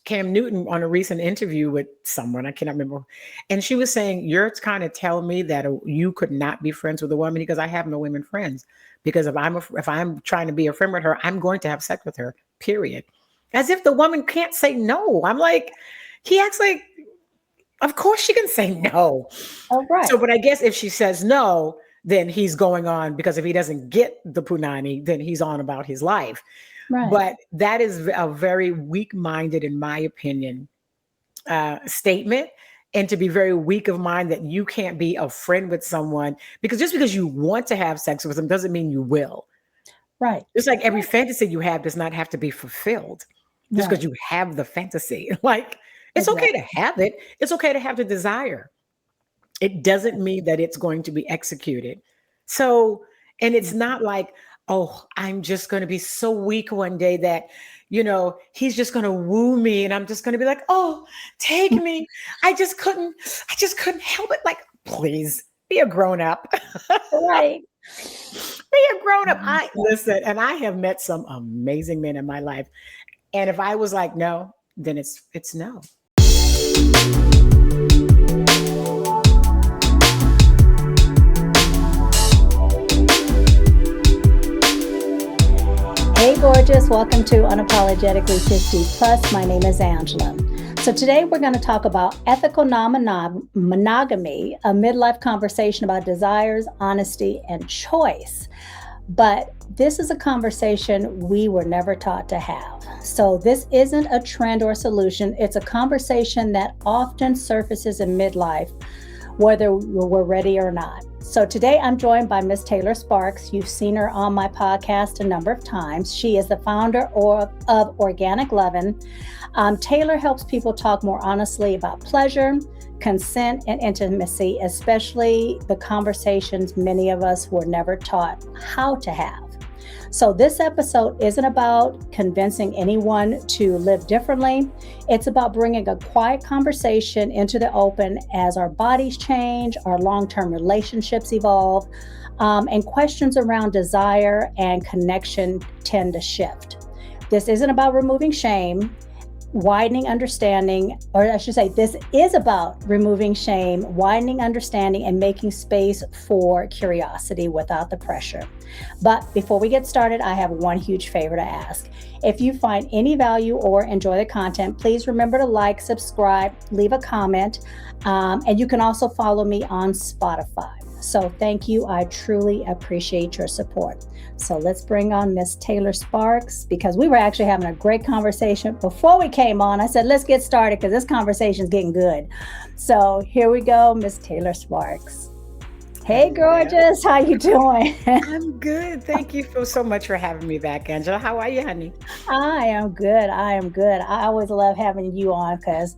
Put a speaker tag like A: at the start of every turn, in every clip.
A: Cam Newton on a recent interview with someone, I cannot remember, and she was saying, "You're kind of telling me that you could not be friends with a woman because I have no women friends. Because if I'm trying to be a friend with her, I'm going to have sex with her. Period." As if the woman can't say no. I'm like, he acts like, of course she can say no.
B: Oh, right.
A: So, but I guess if she says no, then he's going on, because if he doesn't get the punani, then he's on about his life.
B: Right.
A: But that is a very weak-minded, in my opinion, statement, and to be very weak of mind that you can't be a friend with someone because just because you want to have sex with them doesn't mean you will.
B: Right.
A: Just like every fantasy you have does not have to be fulfilled just because
B: Right.
A: you have the fantasy. Like, it's okay to
B: Exactly.
A: have it. It's okay to have the desire. It doesn't mean that it's going to be executed. So, and it's not like, oh, I'm just going to be so weak one day that, he's just going to woo me and I'm just going to be like, oh, take me. I just couldn't help it. Like, please be a grown up.
B: Right.
A: Be a grown up. I listen, and I have met some amazing men in my life. And if I was like, no, then it's no.
B: Hey, gorgeous. Welcome to Unapologetically 50 Plus. My name is Angela. So today we're going to talk about ethical non-monogamy, a midlife conversation about desires, honesty, and choice. But this is a conversation we were never taught to have. So this isn't a trend or solution. It's a conversation that often surfaces in midlife, whether we're ready or not. So today I'm joined by Miss Taylor Sparks. You've seen her on my podcast a number of times. She is the founder of Organic Lovin'. Taylor helps people talk more honestly about pleasure, consent, and intimacy, especially the conversations many of us were never taught how to have. So this episode isn't about convincing anyone to live differently. It's about bringing a quiet conversation into the open as our bodies change, our long-term relationships evolve, and questions around desire and connection tend to shift. This isn't about removing shame, widening understanding, or I should say, this is about removing shame, widening understanding, and making space for curiosity without the pressure. But before we get started, I have one huge favor to ask. If you find any value or enjoy the content, please remember to like, subscribe, leave a comment, and you can also follow me on Spotify. So thank you. I truly appreciate your support. So let's bring on Miss Taylor Sparks, because we were actually having a great conversation before we came on. I said, let's get started because this conversation is getting good. So here we go, Miss Taylor Sparks. Hey, gorgeous. How you doing?
A: I'm good. Thank you so much for having me back, Angela. How are you, honey?
B: I am good. I am good. I always love having you on because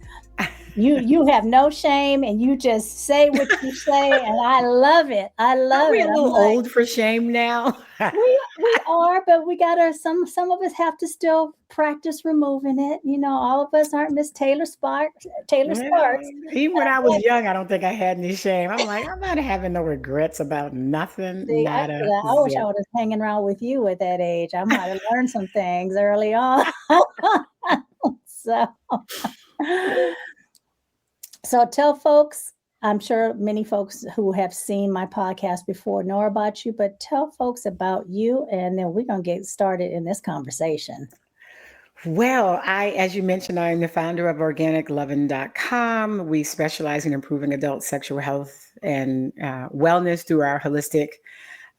B: you have no shame and you just say what you say, and I love it. I
A: Aren't
B: love
A: we
B: it.
A: a
B: I'm
A: little
B: like,
A: old for shame now?
B: we are, but we gotta some of us have to still practice removing it. All of us aren't Miss Taylor Sparks. Taylor
A: Yeah,
B: Sparks.
A: even when I was young, I don't think I had any shame. I'm like, I'm not having no regrets about nothing.
B: See,
A: Nada,
B: I wish I
A: zip.
B: was hanging around with you at that age. I might have learned some things early on. so, so tell folks. I'm sure many folks who have seen my podcast before know about you, but tell folks about you, and then we're gonna get started in this conversation.
A: Well, as you mentioned, I'm the founder of organiclovin.com. We specialize in improving adult sexual health and wellness through our holistic,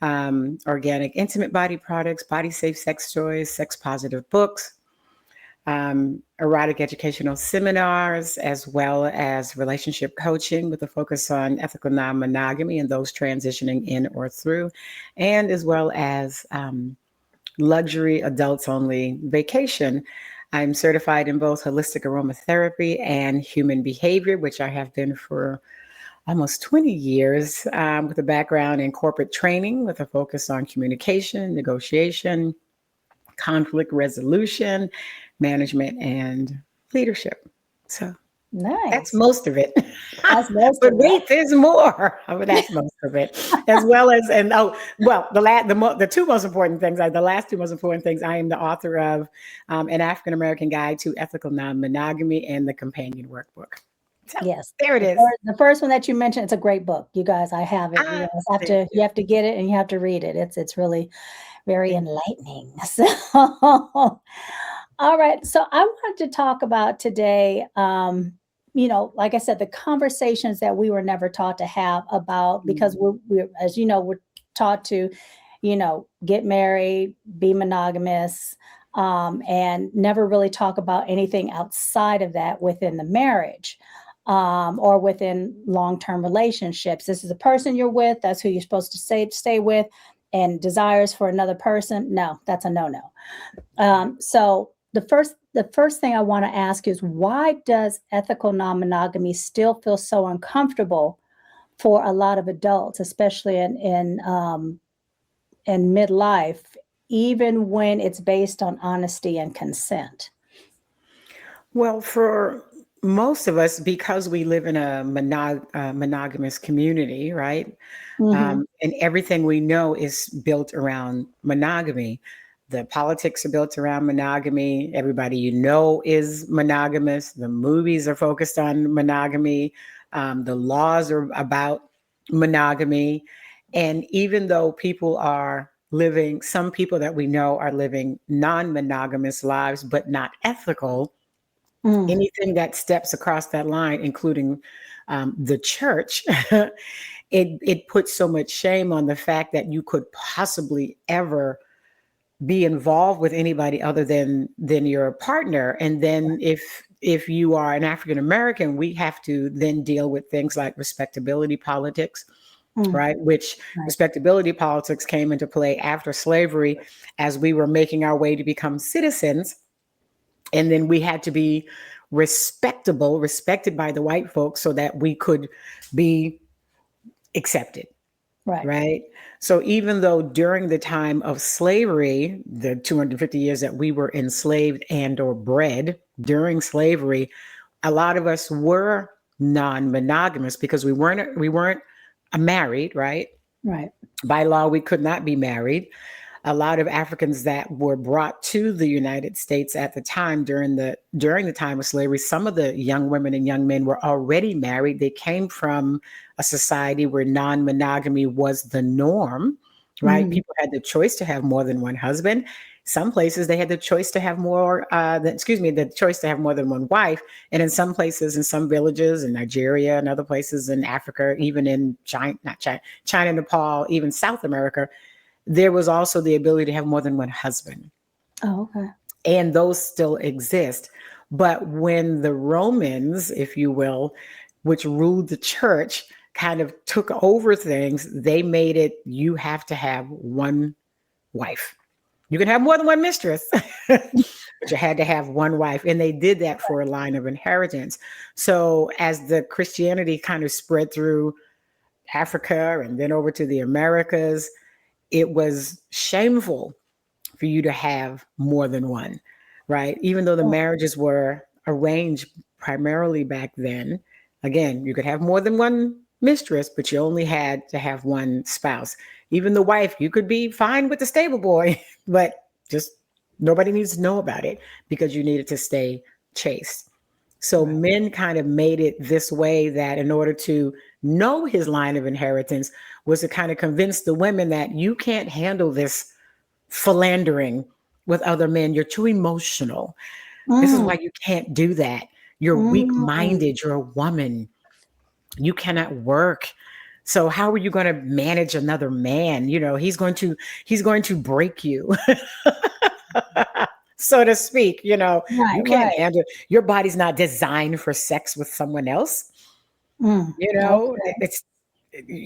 A: organic, intimate body products, body safe sex toys, sex positive books, erotic educational seminars, as well as relationship coaching with a focus on ethical non monogamy and those transitioning in or through, and as well as luxury adults only vacation. I'm certified in both holistic aromatherapy and human behavior, which I have been for almost 20 years, with a background in corporate training with a focus on communication, negotiation, conflict resolution, management, and leadership. So, That's
B: Nice.
A: most of it.
B: That's most
A: But
B: of it.
A: wait, there's more. But that's most of it. As well as, and oh, well, the two most important things are the last two most important things. I am the author of An African American Guide to Ethical Non-Monogamy and the companion workbook. So
B: Yes.
A: there it
B: The
A: is.
B: first one that you mentioned, it's a great book. You guys, I have it. You
A: Ah,
B: guys have
A: thank
B: to you
A: you.
B: have to get it and you have to read it. It's really very
A: Thank
B: enlightening. So, all right. So I wanted to talk about today, like I said, the conversations that we were never taught to have about because
A: you.
B: we're as you know, we're taught to, get married, be monogamous, and never really talk about anything outside of that within the marriage. Or within long-term relationships. This is the person you're with. That's who you're supposed to stay with. And desires for another person, no, that's a no-no. So the first thing I want to ask is why does ethical non-monogamy still feel so uncomfortable for a lot of adults, especially in midlife, even when it's based on honesty and consent?
A: Well, for most of us, because we live in a monogamous community, right?
B: Hmm.
A: And everything we know is built around monogamy. The politics are built around monogamy. Everybody you know is monogamous. The movies are focused on monogamy. The laws are about monogamy. And even though people are living, some people that we know are living non monogamous lives, but not ethical,
B: Mm,
A: anything that steps across that line, including the church, it puts so much shame on the fact that you could possibly ever be involved with anybody other than your partner. And then if you are an African American, we have to then deal with things like respectability politics,
B: mm,
A: right? Which
B: right.
A: respectability politics came into play after slavery as we were making our way to become citizens. And then we had to be respected by the white folks so that we could be accepted,
B: Right.
A: right? So even though during the time of slavery, the 250 years that we were enslaved and or bred during slavery, a lot of us were non-monogamous because we weren't married, right?
B: Right.
A: By law, we could not be married. A lot of Africans that were brought to the United States at the time during the time of slavery, some of the young women and young men were already married. They came from a society where non-monogamy was the norm, right?
B: Mhm.
A: People had the choice to have more than one husband. Some places they had the choice to have the choice to have more than one wife. And in some places, in some villages in Nigeria and other places in Africa, even in China, not China, China, Nepal, even South America, there was also the ability to have more than one husband,
B: Oh, okay.
A: and those still exist. But when the Romans, if you will, which ruled the church, kind of took over things, they made it you have to have one wife. You can have more than one mistress, but you had to have one wife. And they did that for a line of inheritance. So as the Christianity kind of spread through Africa and then over to the Americas, it was shameful for you to have more than one, right? Even though the
B: Right.
A: marriages were arranged primarily back then, again, you could have more than one mistress, but you only had to have one spouse. Even the wife, you could be fine with the stable boy, but just nobody needs to know about it because you needed to stay chaste. So
B: Right.
A: men kind of made it this way that in order to know his line of inheritance was to kind of convince the women that you can't handle this philandering with other men. You're too emotional. This is
B: Mm,
A: why you can't do that. You're weak
B: mm,
A: minded. You're a woman. You cannot work. So how are you going to manage another man? He's going to break you, so to speak.
B: right,
A: You can't
B: right.
A: handle, your body's not designed for sex with someone else.
B: Mm,
A: You know,
B: okay.
A: it's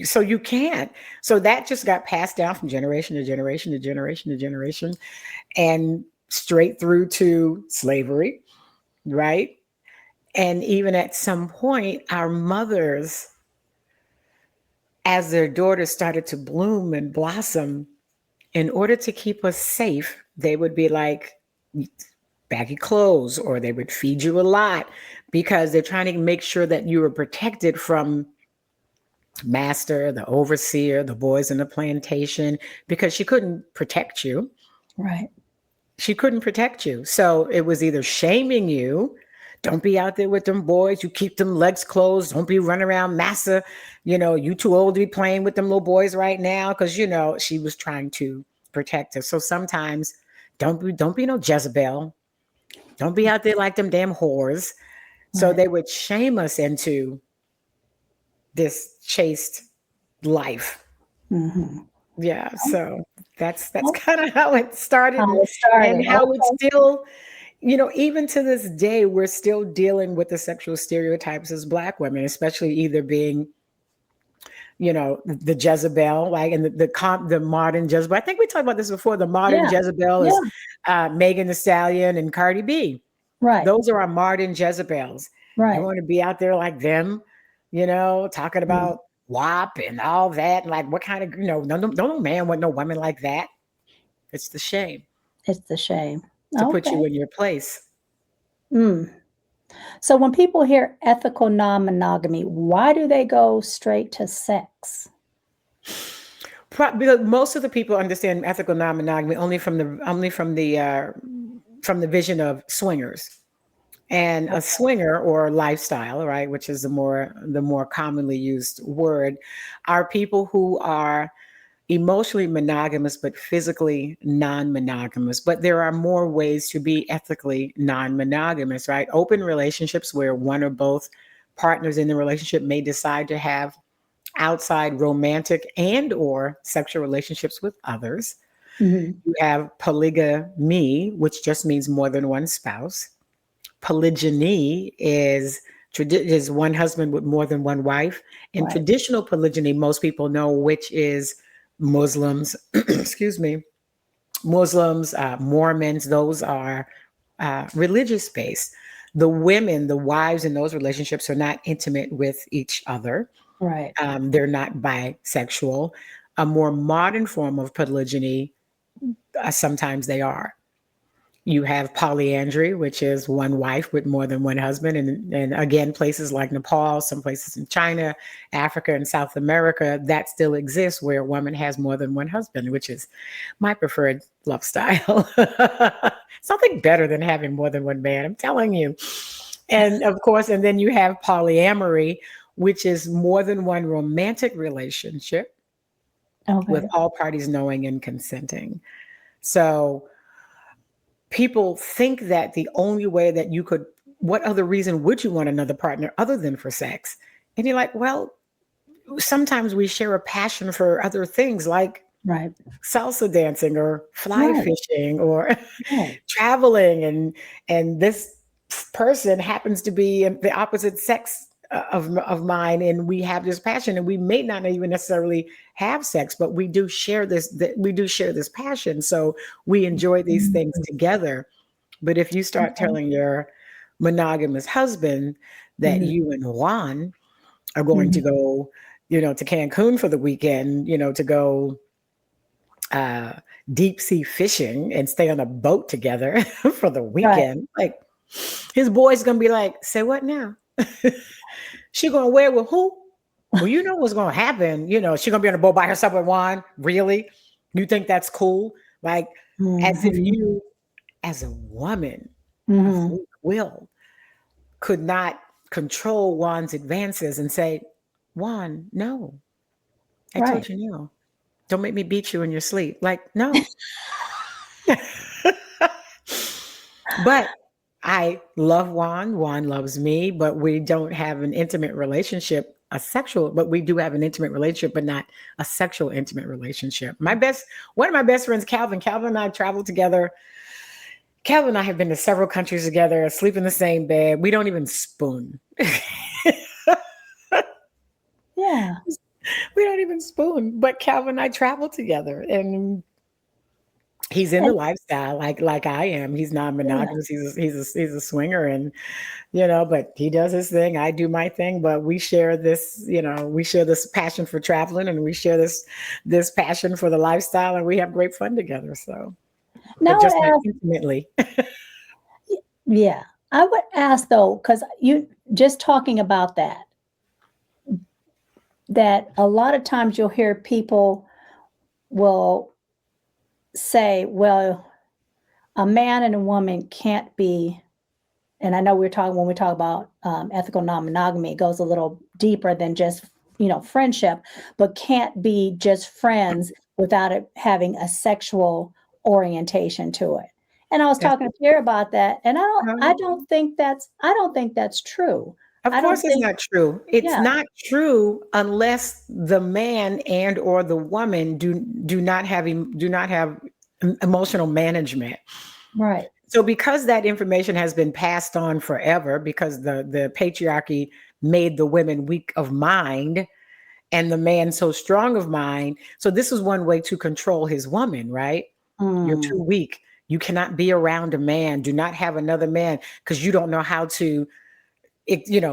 A: so you can't. So that just got passed down from generation to generation to generation to generation and straight through to slavery, right? And even at some point, our mothers, as their daughters started to bloom and blossom, in order to keep us safe, they would be like, baggy clothes, or they would feed you a lot because they're trying to make sure that you were protected from master, the overseer, the boys in the plantation, because she couldn't protect you.
B: Right.
A: She couldn't protect you. So it was either shaming you, don't be out there with them boys, you keep them legs closed, don't be running around massa, you too old to be playing with them little boys right now. Cause she was trying to protect us. So sometimes don't be no Jezebel. Don't be out there like them damn whores. So
B: Right.
A: they would shame us into this chaste life.
B: Mm-hmm.
A: Yeah, so that's kind of how it started,
B: How
A: and
B: it started.
A: how it's
B: Okay.
A: still, even to this day, we're still dealing with the sexual stereotypes as Black women, especially either being, the Jezebel, like, and the modern Jezebel. I think we talked about this before. The modern
B: Yeah.
A: Jezebel
B: Yeah.
A: is Megan Thee Stallion and Cardi B.
B: Right.
A: Those are our modern Jezebels. You
B: Right.
A: want to be out there like them, talking
B: Mm.
A: about WAP and all that, and like what kind of, no man want no woman like that. It's the shame
B: It's the shame.
A: to put
B: Okay.
A: you in your place.
B: Mm. So when people hear ethical non-monogamy, why do they go straight to sex?
A: Because most of the people understand ethical non-monogamy only from the vision of swingers. And a swinger or lifestyle, right, which is the more commonly used word, are people who are emotionally monogamous but physically non-monogamous. But there are more ways to be ethically non-monogamous, right? Open relationships where one or both partners in the relationship may decide to have outside romantic and or sexual relationships with others.
B: Mhm.
A: You have polygamy, which just means more than one spouse. Polygyny is one husband with more than one wife. And
B: Right.
A: traditional polygyny, most people know, which is Muslims, excuse me, Muslims, Mormons. Those are religious based. The women, the wives in those relationships are not intimate with each other.
B: Right.
A: They're not bisexual. A more modern form of polygyny, sometimes they are. You have polyandry, which is one wife with more than one husband. And again, places like Nepal, some places in China, Africa, and South America, that still exists where a woman has more than one husband, which is my preferred love style. Something better than having more than one man, I'm telling you. And of course, and then you have polyamory, which is more than one romantic relationship with
B: Okay.
A: all parties knowing and consenting. So people think that the only way that you could, what other reason would you want another partner other than for sex? And you're like, well, sometimes we share a passion for other things like
B: Right.
A: salsa dancing or fly
B: Right.
A: fishing or
B: Right.
A: traveling, and this person happens to be the opposite sex of mine, and we have this passion, and we may not even necessarily have sex, but we do share this passion, so we enjoy these things
B: Mhm.
A: together. But if you start
B: Okay.
A: telling your monogamous husband that
B: Mhm.
A: you and Juan are going to
B: Mhm.
A: go, to Cancun for the weekend, to go uh, deep sea fishing and stay on a boat together for the
B: Right.
A: weekend, like his boy's gonna be like, "Say what now? She gonna wear with who? Well, you know what's gonna happen. She gonna be on a boat by herself with Juan. Really? You think that's cool? Like, as if
B: Mhm.
A: you, as a woman of
B: Mhm.
A: weak will, could not control Juan's advances and say, Juan, no, I
B: Right.
A: told you no. Don't make me beat you in your sleep. Like, no. But I love Juan. Juan loves me, but we don't have an intimate relationship, but we do have an intimate relationship, but not a sexual intimate relationship. One of my best friends, Calvin and I traveled together. Calvin and I have been to several countries together, sleep in the same bed. We don't even spoon.
B: Yeah.
A: We don't even spoon, but Calvin and I travel together, and he's in the
B: And
A: lifestyle like I am. He's
B: yeah.
A: non-monogamous. He's a swinger, and but he does his thing. I do my thing, but we share this passion for traveling, and we share this passion for the lifestyle, and we have great fun together. So, but
B: Now I
A: just not
B: ask,
A: intimately.
B: Yeah. I would ask though, because you just talking about that a lot of times you'll hear people will say, well, a man and a woman can't be, and I know we're talking when we talk about ethical non-monogamy, it goes a little deeper than just friendship, but can't be just friends without it having a sexual orientation to it. And I was
A: That's
B: talking to Pierre about that, and I
A: no.
B: don't think that's true.
A: Of
B: I
A: course
B: don't
A: it's
B: think,
A: not true. It's
B: yeah,
A: not true unless the man and or the woman do not have emotional management.
B: right.
A: So because that information has been passed on forever, because the patriarchy made the women weak of mind and the man so strong of mind. So this is one way to control his woman, right? You're
B: Mm,
A: too weak. You cannot be around a man. Do not have another man because you don't know how to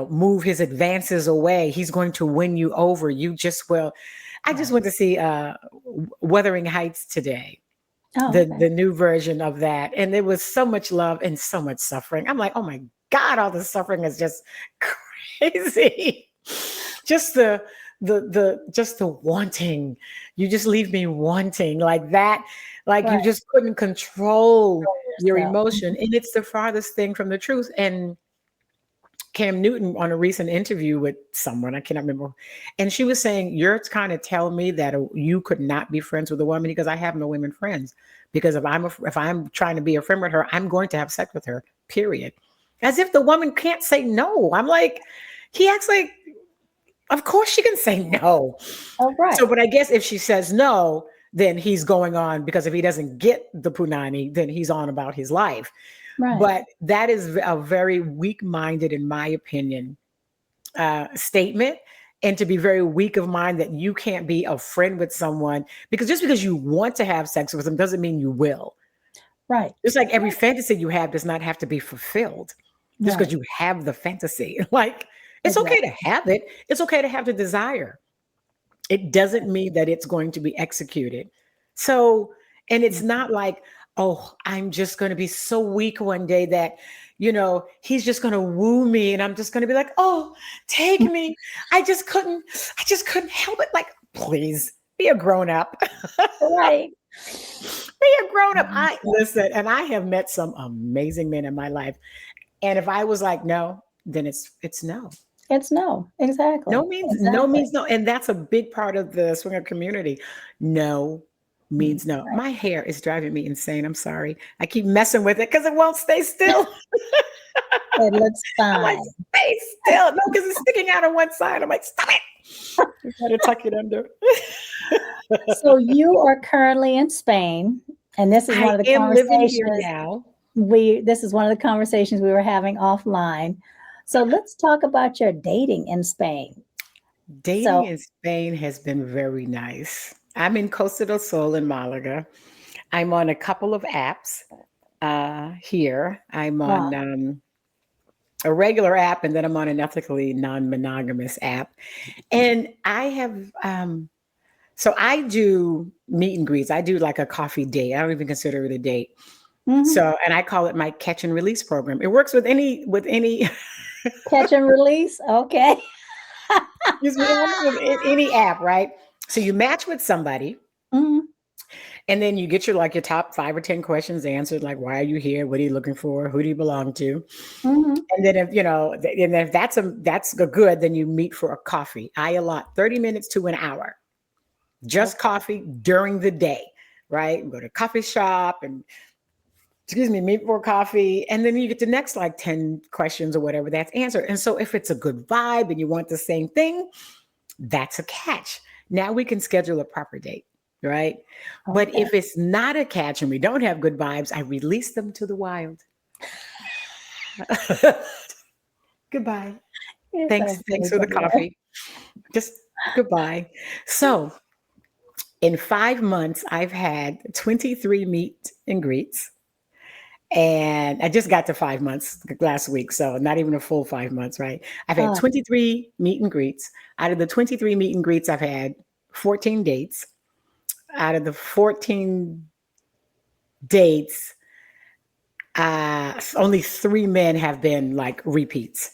A: move his advances away. He's going to win you over. You just will. I just
B: right.
A: went to see Wuthering Heights today,
B: Oh,
A: the
B: okay.
A: the new version of that, and there was so much love and so much suffering. I'm like, oh my God, all the suffering is just crazy. Just the wanting. You just leave me wanting like that, like you
B: Right.
A: just couldn't control
B: Control
A: your
B: yourself.
A: emotion, and it's the farthest thing from the truth. And Cam Newton on a recent interview with someone, I cannot remember, and she was saying, "You're kind of telling me that you could not be friends with a woman because I have no women friends. Because if I'm trying to be a friend with her, I'm going to have sex with her. Period." As if the woman can't say no. I'm like, he acts like, of course she can say no.
B: Oh,
A: So,
B: right.
A: but I guess if she says no, then he's going on because if he doesn't get the punani, then he's on about his life.
B: Right.
A: But that is a very weak minded, in my opinion, statement. And to be very weak of mind that you can't be a friend with someone because just because you want to have sex with them doesn't mean you will.
B: Right.
A: Just like every fantasy you have does not have to be fulfilled just because
B: Right.
A: you have the fantasy. Like, it's okay to
B: Exactly.
A: have it, it's okay to have the desire. It doesn't mean that it's going to be executed. So, and it's not like, oh, I'm just going to be so weak one day that, he's just going to woo me and I'm just going to be like, oh, take me. I just couldn't help it. Like, please be a grown up.
B: Right.
A: Be a grown up. I listen, and I have met some amazing men in my life. And if I was like, no, then it's no.
B: It's no.
A: No
B: Exactly.
A: means no
B: Exactly.
A: means no, and that's a big part of the swinger community. No
B: Mm,
A: means no.
B: right.
A: My hair is driving me insane. I'm sorry. I keep messing with it because it won't stay still.
B: It looks
A: I'm like,
B: fine.
A: stay still. No, because it's sticking out on one side. I'm like, stop it. You gotta tuck it under.
B: So you are currently in Spain, and this is
A: I
B: one of the
A: am living here
B: conversations
A: now.
B: this is one of the conversations we were having offline. So let's talk about your dating in Spain.
A: Dating
B: So,
A: in Spain has been very nice. I'm in Costa del Sol in Malaga. I'm on a couple of apps here. I'm
B: uh,
A: on a regular app, and then I'm on an ethically non-monogamous app. And I have so I do meet and greets. I do like a coffee date. I don't even consider it a date.
B: mhm.
A: So, and I call it my catch and release program. It works with any
B: Catch and release. Okay.
A: excuse me, it works with any app, right? So you match with somebody,
B: Mhm,
A: and then you get your top 5 or 10 questions answered, like why are you here? What are you looking for? Who do you belong to?
B: mhm.
A: And then if that's a good, then you meet for a coffee. I allot 30 minutes to an hour, just
B: Okay.
A: coffee during the day, right? Go to a coffee shop and excuse me, meet for coffee. And then you get the next like 10 questions or whatever that's answered. And so if it's a good vibe and you want the same thing, that's a catch. Now we can schedule a proper date, right? But
B: Okay.
A: if it's not a catch and we don't have good vibes, I release them to the wild. Goodbye.
B: You're so
A: Thanks
B: funny,
A: for the
B: Gabrielle.
A: coffee. Just goodbye. So in 5 months, I've had 23 meet and greets. And I just got to 5 months last week. So not even a full 5 months, right? I've had
B: Uh,
A: 23 meet and greets. Out of the 23 meet and greets, I've had 14 dates. Out of the 14 dates, Only 3 men have been like repeats.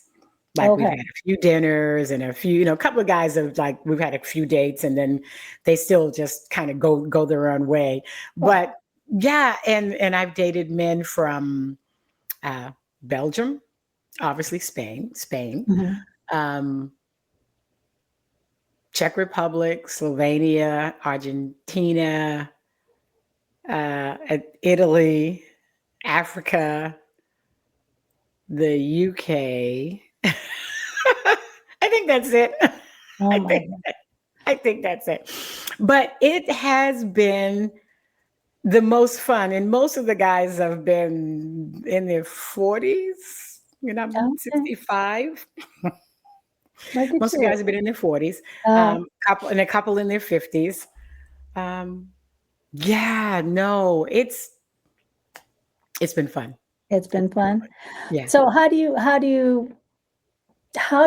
A: Like we've
B: Okay.
A: had a few dinners and a few, a couple of guys have like we've had a few dates and then they still just kind of go their own way.
B: Well,
A: But yeah, and I've dated men from uh, Belgium, obviously Spain,
B: mhm.
A: um, Czech Republic, Slovenia, Argentina, Italy, Africa, the UK. I think that's it.
B: Oh
A: I
B: my
A: think
B: God.
A: I think that's it. But it has been the most fun, and most of the guys have been in their 40s. I'm
B: Okay.
A: 65.
B: Look at
A: Most of the
B: you.
A: guys have been in their 40s.
B: Uh,
A: A couple in their 50s. Um, yeah, no, it's been fun.
B: it's
A: It's
B: been
A: been
B: fun.
A: fun. Yeah.
B: So how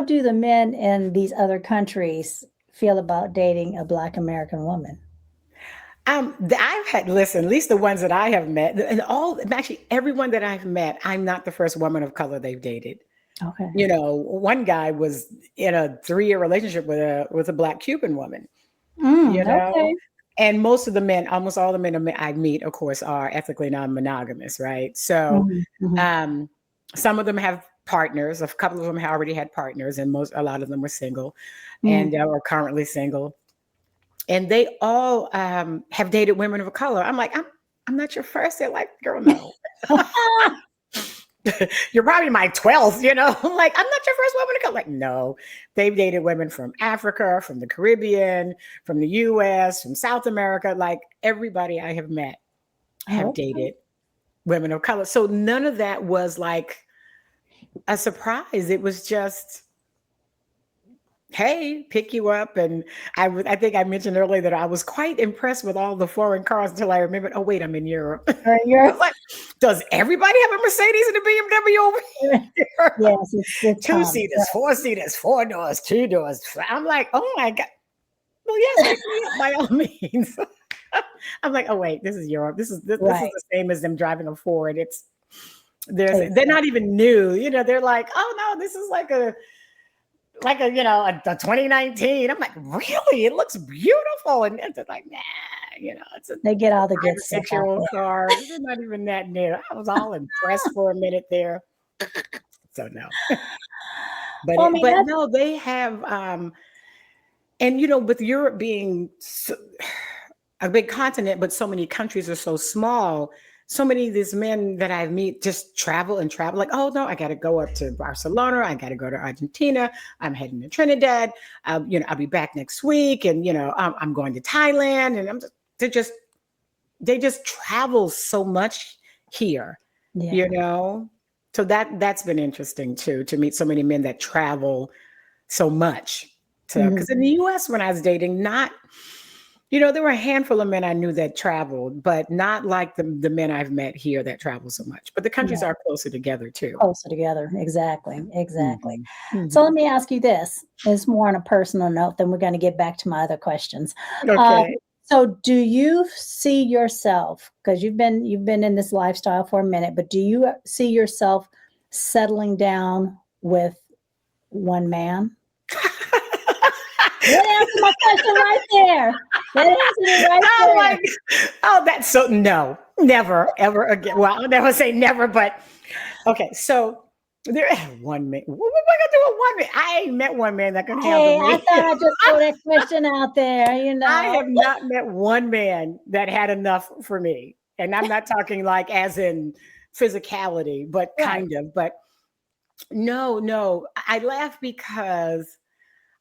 B: do the men in these other countries feel about dating a Black American woman?
A: I've had listen, at least the ones that I have met, and actually everyone that I've met, I'm not the first woman of color they've dated.
B: Okay.
A: One guy was in a 3-year relationship with a Black Cuban woman, you know,
B: Okay.
A: and most of the men, almost all the men I meet, of course, are ethically non-monogamous, right? So,
B: Mhm, mhm,
A: um, some of them have partners. A couple of them have already had partners, and a lot of them were single, and
B: mm.
A: are currently single. And they all have dated women of color. I'm like, I'm not your first. They're like, girl, no. You're probably my 12th, I'm like, I'm not your first woman to come. Like, no, they've dated women from Africa, from the Caribbean, from the US, from South America. Like everybody I have met have
B: Okay.
A: dated women of color. So none of that was like a surprise. It was just, hey, pick you up. And I think I mentioned earlier that I was quite impressed with all the foreign cars until I remembered, oh, wait, I'm in Europe.
B: Or
A: I
B: you're
A: was like, does everybody have a Mercedes and a BMW over here?
B: yes, it's
A: Two
B: common.
A: seaters, four seaters, four doors, two doors. I'm like, oh my God. Well, yes, pick me up by all means. I'm like, oh wait, this is Europe. This is
B: Right.
A: the same as them driving a Ford. They're
B: Exactly.
A: not even new. They're like, oh no, this is a 2019. I'm like, really? It looks beautiful. And they're like, nah, it's a
B: They get all the
A: five
B: good
A: or
B: stuff
A: six year
B: out
A: old
B: there.
A: car. They're not even that new. I was all impressed for a minute there. So no.
B: Well, I mean,
A: But
B: that's
A: no, they have and with Europe being a big continent, but so many countries are so small. So many of these men that I meet just travel and travel. Like, oh no, I got to go up to Barcelona. I got to go to Argentina. I'm heading to Trinidad. I'll be back next week, and I'm going to Thailand. And they just they just travel so much here. You
B: yeah.
A: know, so that's been interesting too to meet so many men that travel so much. So,
B: Mhm.
A: because in the US, when I was dating, there were a handful of men I knew that traveled, but not like the men I've met here that travel so much. But the countries
B: Right.
A: are closer together too.
B: Closer together. Exactly. Exactly.
A: Mhm.
B: So let
A: Mhm.
B: me ask you this. It's more on a personal note, then we're going to get back to my other questions. Um,
A: Okay.
B: so do you see yourself, because you've been in this lifestyle for a minute, but do you see yourself settling down with one man? That answered my question right there. That answered it right
A: Oh
B: there.
A: my! Oh, that's so no, never, ever again. Well, I'll never say never, but okay. So there, one man. What am I gonna do with one man? I ain't met one man that can handle
B: Hey, I
A: me.
B: thought I'd just throw that question out there, you
A: I
B: know.
A: have not met one man that had enough for me. And I'm not talking like as in physicality, but
B: Right.
A: kind of. But no, no. I laugh because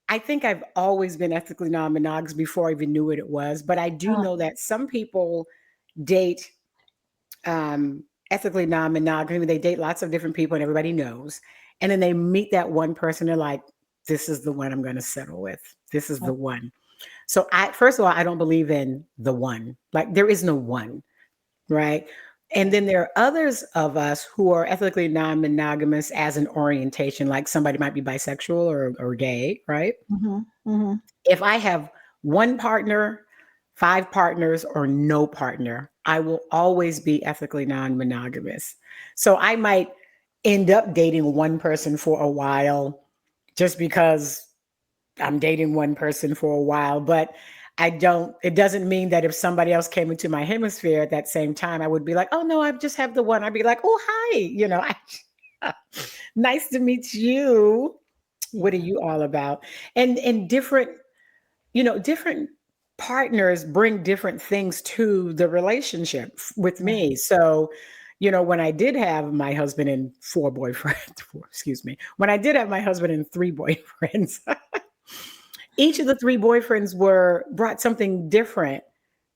A: I think I've always been ethically non-monogamous before I even knew what it was. But I do
B: Uh,
A: know that some people date ethically non-monogamy. They date lots of different people and everybody knows. And then they meet that one person. They're like, this is the one I'm going to settle with. This is
B: uh,
A: the one. So first of all, I don't believe in the one. Like there is no one, right? And then there are others of us who are ethically non-monogamous as an orientation, like somebody might be bisexual or gay, right?
B: mhm, mhm.
A: If I have one partner, five partners, or no partner, I will always be ethically non-monogamous. So I might end up dating one person for a while just because I'm dating one person for a while, but it doesn't mean that if somebody else came into my hemisphere at that same time, I would be like, oh no, I just have the one. I'd be like, oh, hi, nice to meet you. What are
B: Yeah.
A: you all about? And different, different partners bring different things to the relationship with
B: Right.
A: me. So, when I did have my husband and four boyfriends, excuse me, when I did have my husband and three boyfriends, each of the three boyfriends were brought something different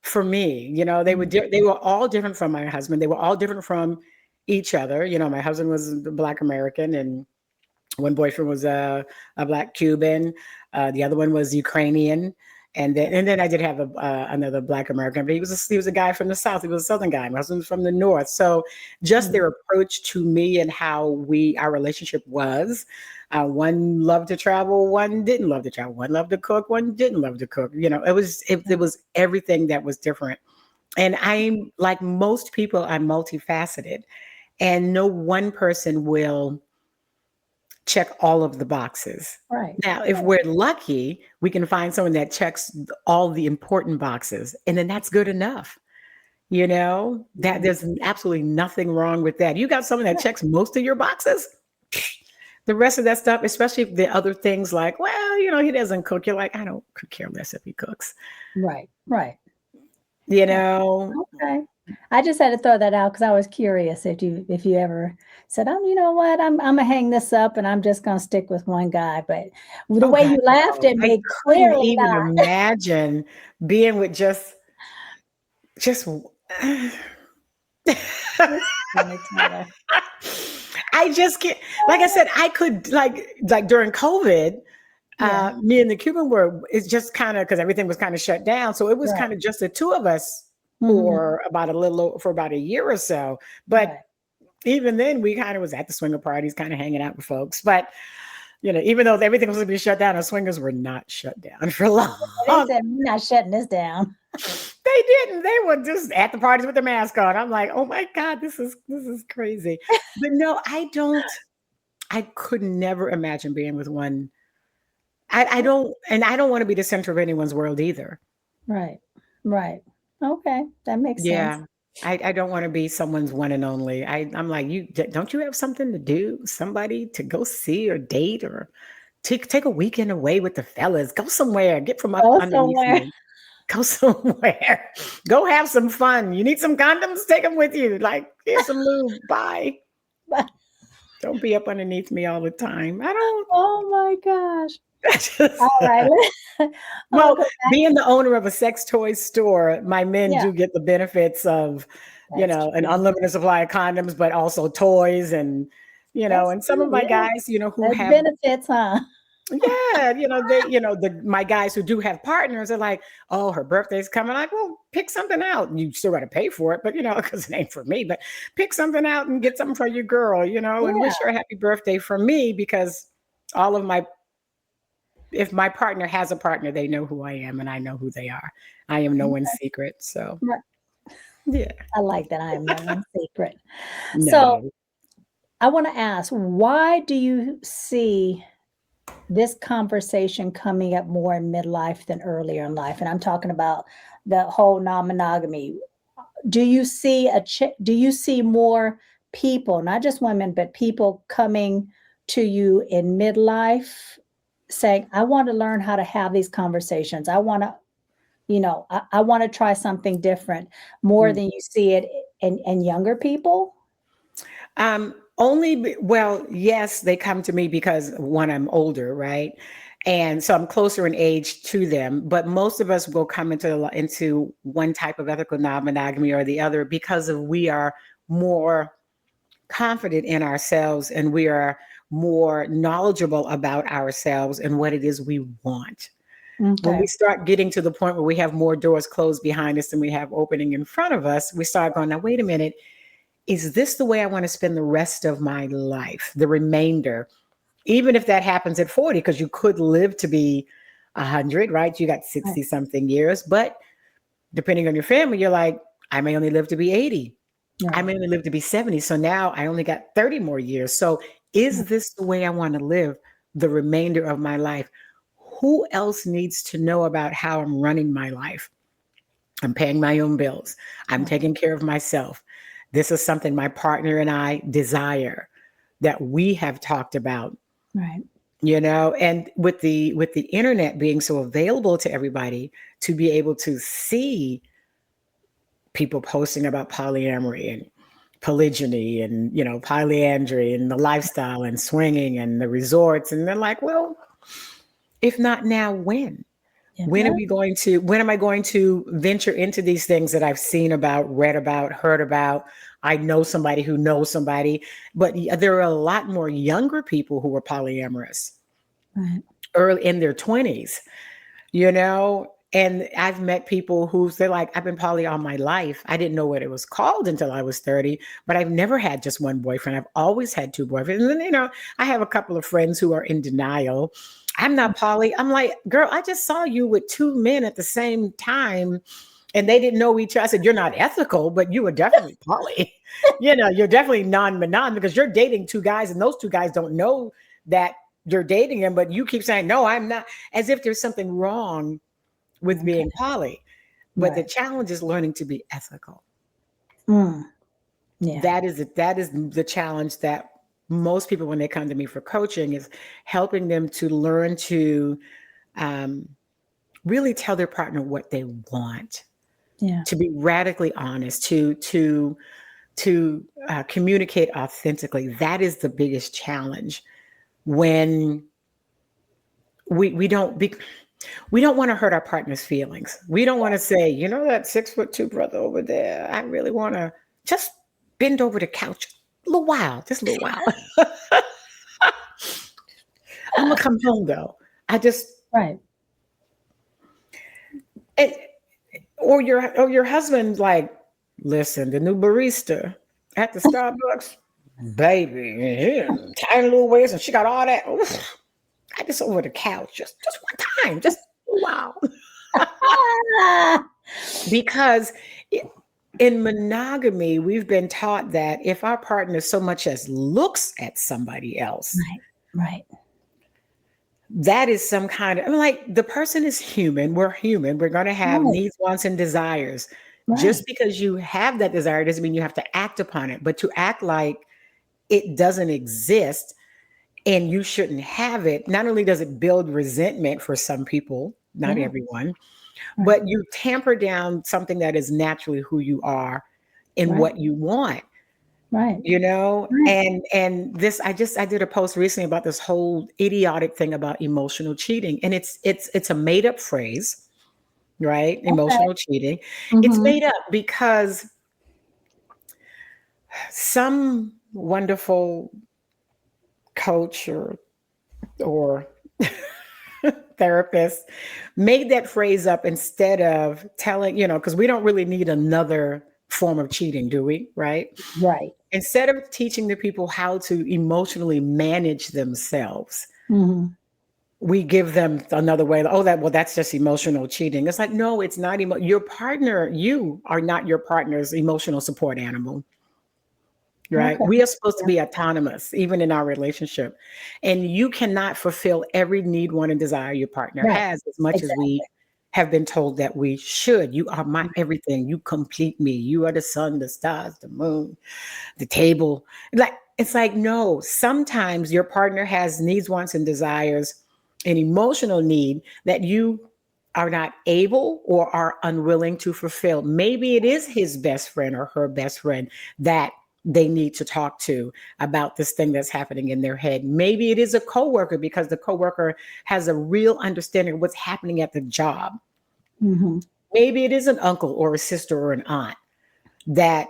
A: for me.
B: Mhm.
A: They were all different from my husband. They were all different from each other. My husband was a Black American, and one boyfriend was a Black Cuban. The other one was Ukrainian. And then I did have another Black American, but he was a guy from the South. He was a Southern guy. My husband was from the North. So just
B: Mhm.
A: their approach to me and how our relationship was. One loved to travel, one didn't love to travel. One loved to cook, one didn't love to cook. It was everything that was different. And I'm like most people, I'm multifaceted, and no one person will check all of the boxes.
B: Right.
A: Now, if
B: Right.
A: we're lucky, we can find someone that checks all the important boxes, and then that's good enough. That
B: Mhm.
A: there's absolutely nothing wrong with that. You got someone that checks most of your boxes. The rest of that stuff, especially if the other things like, well, he doesn't cook. You're like, I don't could care less if he cooks.
B: Right. Right.
A: You
B: Right.
A: know,
B: Okay. I just had to throw that out because I was curious if you ever said, "Oh, you know what? Imma hang this up and I'm just gonna stick with one guy." But the
A: oh
B: way
A: God,
B: you laughed
A: no.
B: at
A: I
B: me,
A: couldn't
B: clearly
A: even
B: not.
A: imagine being with just
B: This funny Taylor.
A: I just can't. Like I
B: Oh,
A: said, I could like during COVID.
B: yeah.
A: Me and the Cuban were. It's just kind of because everything was kind of shut down, so it was
B: Right.
A: kind of just the two of us
B: Mhm.
A: for about a year or so. But
B: Right.
A: even then, we kind of was at the swinger parties, kind of hanging out with folks. But even though everything was going to be shut down, the swingers were not shut down for long.
B: They said, "We're not shutting this down."
A: They didn't. They were just at the parties with the mask on. I'm like, oh my God, this is crazy. But no, I don't. I could never imagine being with one. I
B: Oh,
A: don't, and I don't want to be the center of anyone's world either.
B: right. Right. Okay, that makes sense.
A: Yeah. I don't want to be someone's one and only. I'm like, don't you have something to do? Somebody to go see or date or take a weekend away with the fellas. Go somewhere. Get from up
B: Go
A: underneath
B: somewhere.
A: me. Go somewhere. Go have some fun. You need some condoms? Take them with you. Like, here's some lube. Bye. Don't be up underneath me all the time. I don't.
B: Oh my gosh.
A: I just,
B: Alright, I'll
A: well,
B: go back.
A: being the owner of a sex toy store, my men
B: Yeah,
A: do get the benefits of,
B: that's
A: an
B: true.
A: unlimited supply of condoms, but also toys
B: That's
A: and some
B: true,
A: of my
B: yeah.
A: guys, who
B: There's
A: have,
B: benefits, huh?
A: yeah, my guys who do have partners are like, oh, her birthday's coming. Like, well, pick something out. You still got to pay for it, but because it ain't for me, but pick something out and get something for your girl, and
B: Yeah,
A: wish her a happy birthday from me because all of my if my partner has a partner, they know who I am and I know who they are. I am no one's
B: okay,
A: secret. So,
B: right.
A: yeah,
B: I like that, I am no one's secret. So,
A: no.
B: I wanna ask, why do you see this conversation coming up more in midlife than earlier in life? And I'm talking about the whole non-monogamy. Do you see more people, not just women, but people coming to you in midlife saying, "I want to learn how to have these conversations. I want to, I want to try something different," more
A: Mm.
B: than you see it in younger people?
A: Well, yes, they come to me because one, I'm older, right? And so I'm closer in age to them. But most of us will come into one type of ethical non-monogamy or the other because we are more confident in ourselves and we are more knowledgeable about ourselves and what it is we want. When
B: Okay.
A: we start getting to the point where we have more doors closed behind us than we have opening in front of us, we start going, now, wait a minute, is this the way I want to spend the rest of my life, the remainder? Even if that happens at 40, because you could live to be 100, right? You got
B: Right.
A: 60 something years, but depending on your family, you're like, I may only live to be 80. I
B: Right.
A: may only live to be 70. So now I only got 30 more years. So is this the way I want to live the remainder of my life? Who else needs to know about how I'm running my life? I'm paying my own bills. I'm
B: Right.
A: taking care of myself. This is something my partner and I desire, that we have talked about,
B: Right.
A: and with the internet being so available to everybody, to be able to see people posting about polyamory and polygyny and polyandry and the lifestyle and swinging and the resorts, and they're like, well, if not now, when?
B: If
A: When are
B: not,
A: we going to, when am I going to venture into these things that I've seen about, read about, heard about? I know somebody who knows somebody, but there are a lot more younger people who are polyamorous
B: right.
A: early in their 20s. And I've met people who they're like, I've been poly all my life. I didn't know what it was called until I was 30, but I've never had just one boyfriend. I've always had two boyfriends. And then, I have a couple of friends who are in denial. I'm not poly. I'm like, girl, I just saw you with two men at the same time and they didn't know each other. I said, you're not ethical, but you were definitely poly. You're definitely non-monogamous because you're dating two guys and those two guys don't know that you're dating them, but you keep saying, no, I'm not, as if there's something wrong with
B: Okay.
A: being poly. But the
B: Right.
A: challenge is learning to be ethical.
B: Mm. Yeah.
A: That is the challenge that most people, when they come to me for coaching, is helping them to learn to um, really tell their partner what they want,
B: Yeah.
A: to be radically honest, to communicate authentically. That is the biggest challenge when we don't want to hurt our partner's feelings. We don't want to say, that 6'2" brother over there, I really want to just bend over the couch a little while, just a little while. I'm gonna come home though. I just
B: Right.
A: and, or your husband like, listen, the new barista at the Starbucks, baby, yeah, tiny little waist, and she got all that. Oof, I just over the couch, just one time, just a while.
B: Ah,
A: Because in monogamy, we've been taught that if our partner so much as looks at somebody else,
B: right. Right.
A: that is some kind of, I'm like, the person is human. We're human. We're going to have
B: Right.
A: needs, wants, and desires. Just
B: Right.
A: because you have that desire doesn't mean you have to act upon it, but to act like it doesn't exist and you shouldn't have it, not only does it build resentment for some people, not
B: Yeah.
A: everyone,
B: Right.
A: but you tamper down something that is naturally who you are and
B: Right.
A: what you want.
B: Right. Right.
A: And this, I did a post recently about this whole idiotic thing about emotional cheating, and it's a made up phrase, right?
B: Okay.
A: Emotional cheating. It's
B: Mm-hmm.
A: made up because some wonderful coach or therapist made that phrase up instead of telling, because we don't really need another form of cheating, do we? Right?
B: Right.
A: Instead of teaching the people how to emotionally manage themselves,
B: Mm-hmm.
A: we give them another way. Oh, that's just emotional cheating. It's like, no, it's not. Your partner, you are not your partner's emotional support animal, right?
B: Okay.
A: We are supposed to
B: Yeah.
A: be autonomous, even in our relationship. And you cannot fulfill every need, want, and desire your partner
B: Right.
A: has as much as we
B: Exactly.
A: have been told that we should. You are my everything. You complete me. You are the sun, the stars, the moon, the table. Like, it's like, no, sometimes your partner has needs, wants, and desires, an emotional need that you are not able or are unwilling to fulfill. Maybe it is his best friend or her best friend that they need to talk to about this thing that's happening in their head. Maybe it is a coworker because the coworker has a real understanding of what's happening at the job.
B: Mm-hmm.
A: Maybe it is an uncle or a sister or an aunt that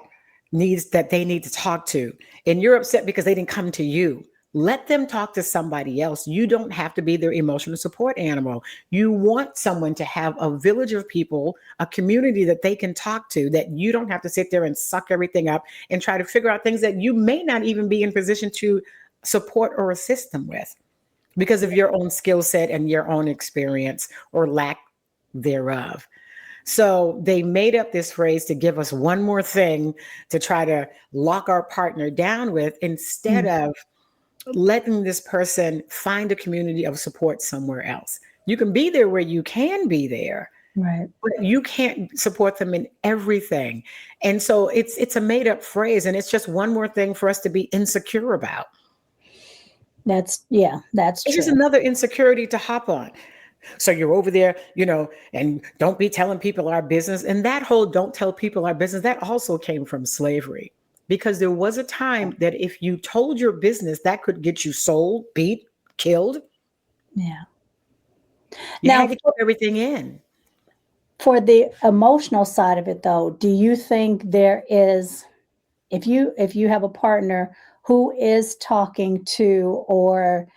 A: they need to talk to, and you're upset because they didn't come to you. Let them talk to somebody else. You don't have to be their emotional support animal. You want someone to have a village of people, a community that they can talk to, that you don't have to sit there and suck everything up and try to figure out things that you may not even be in position to support or assist them with because of your own skill set and your own experience or lack thereof. So they made up this phrase to give us one more thing to try to lock our partner down with, instead
B: Mm,
A: of letting this person find a community of support somewhere else. You can be there where you can be there,
B: right.
A: but you can't support them in everything. And so it's a made up phrase, and it's just one more thing for us to be insecure about.
B: That's
A: It's just
B: true.
A: another insecurity to hop on. So you're over there, and don't be telling people our business. And that whole don't tell people our business, that also came from slavery. Because there was a time that if you told your business, that could get you sold, beat, killed.
B: Yeah.
A: You
B: Now,
A: had to keep everything in.
B: for the emotional side of it, though, do you think there is, if you have a partner who is talking to or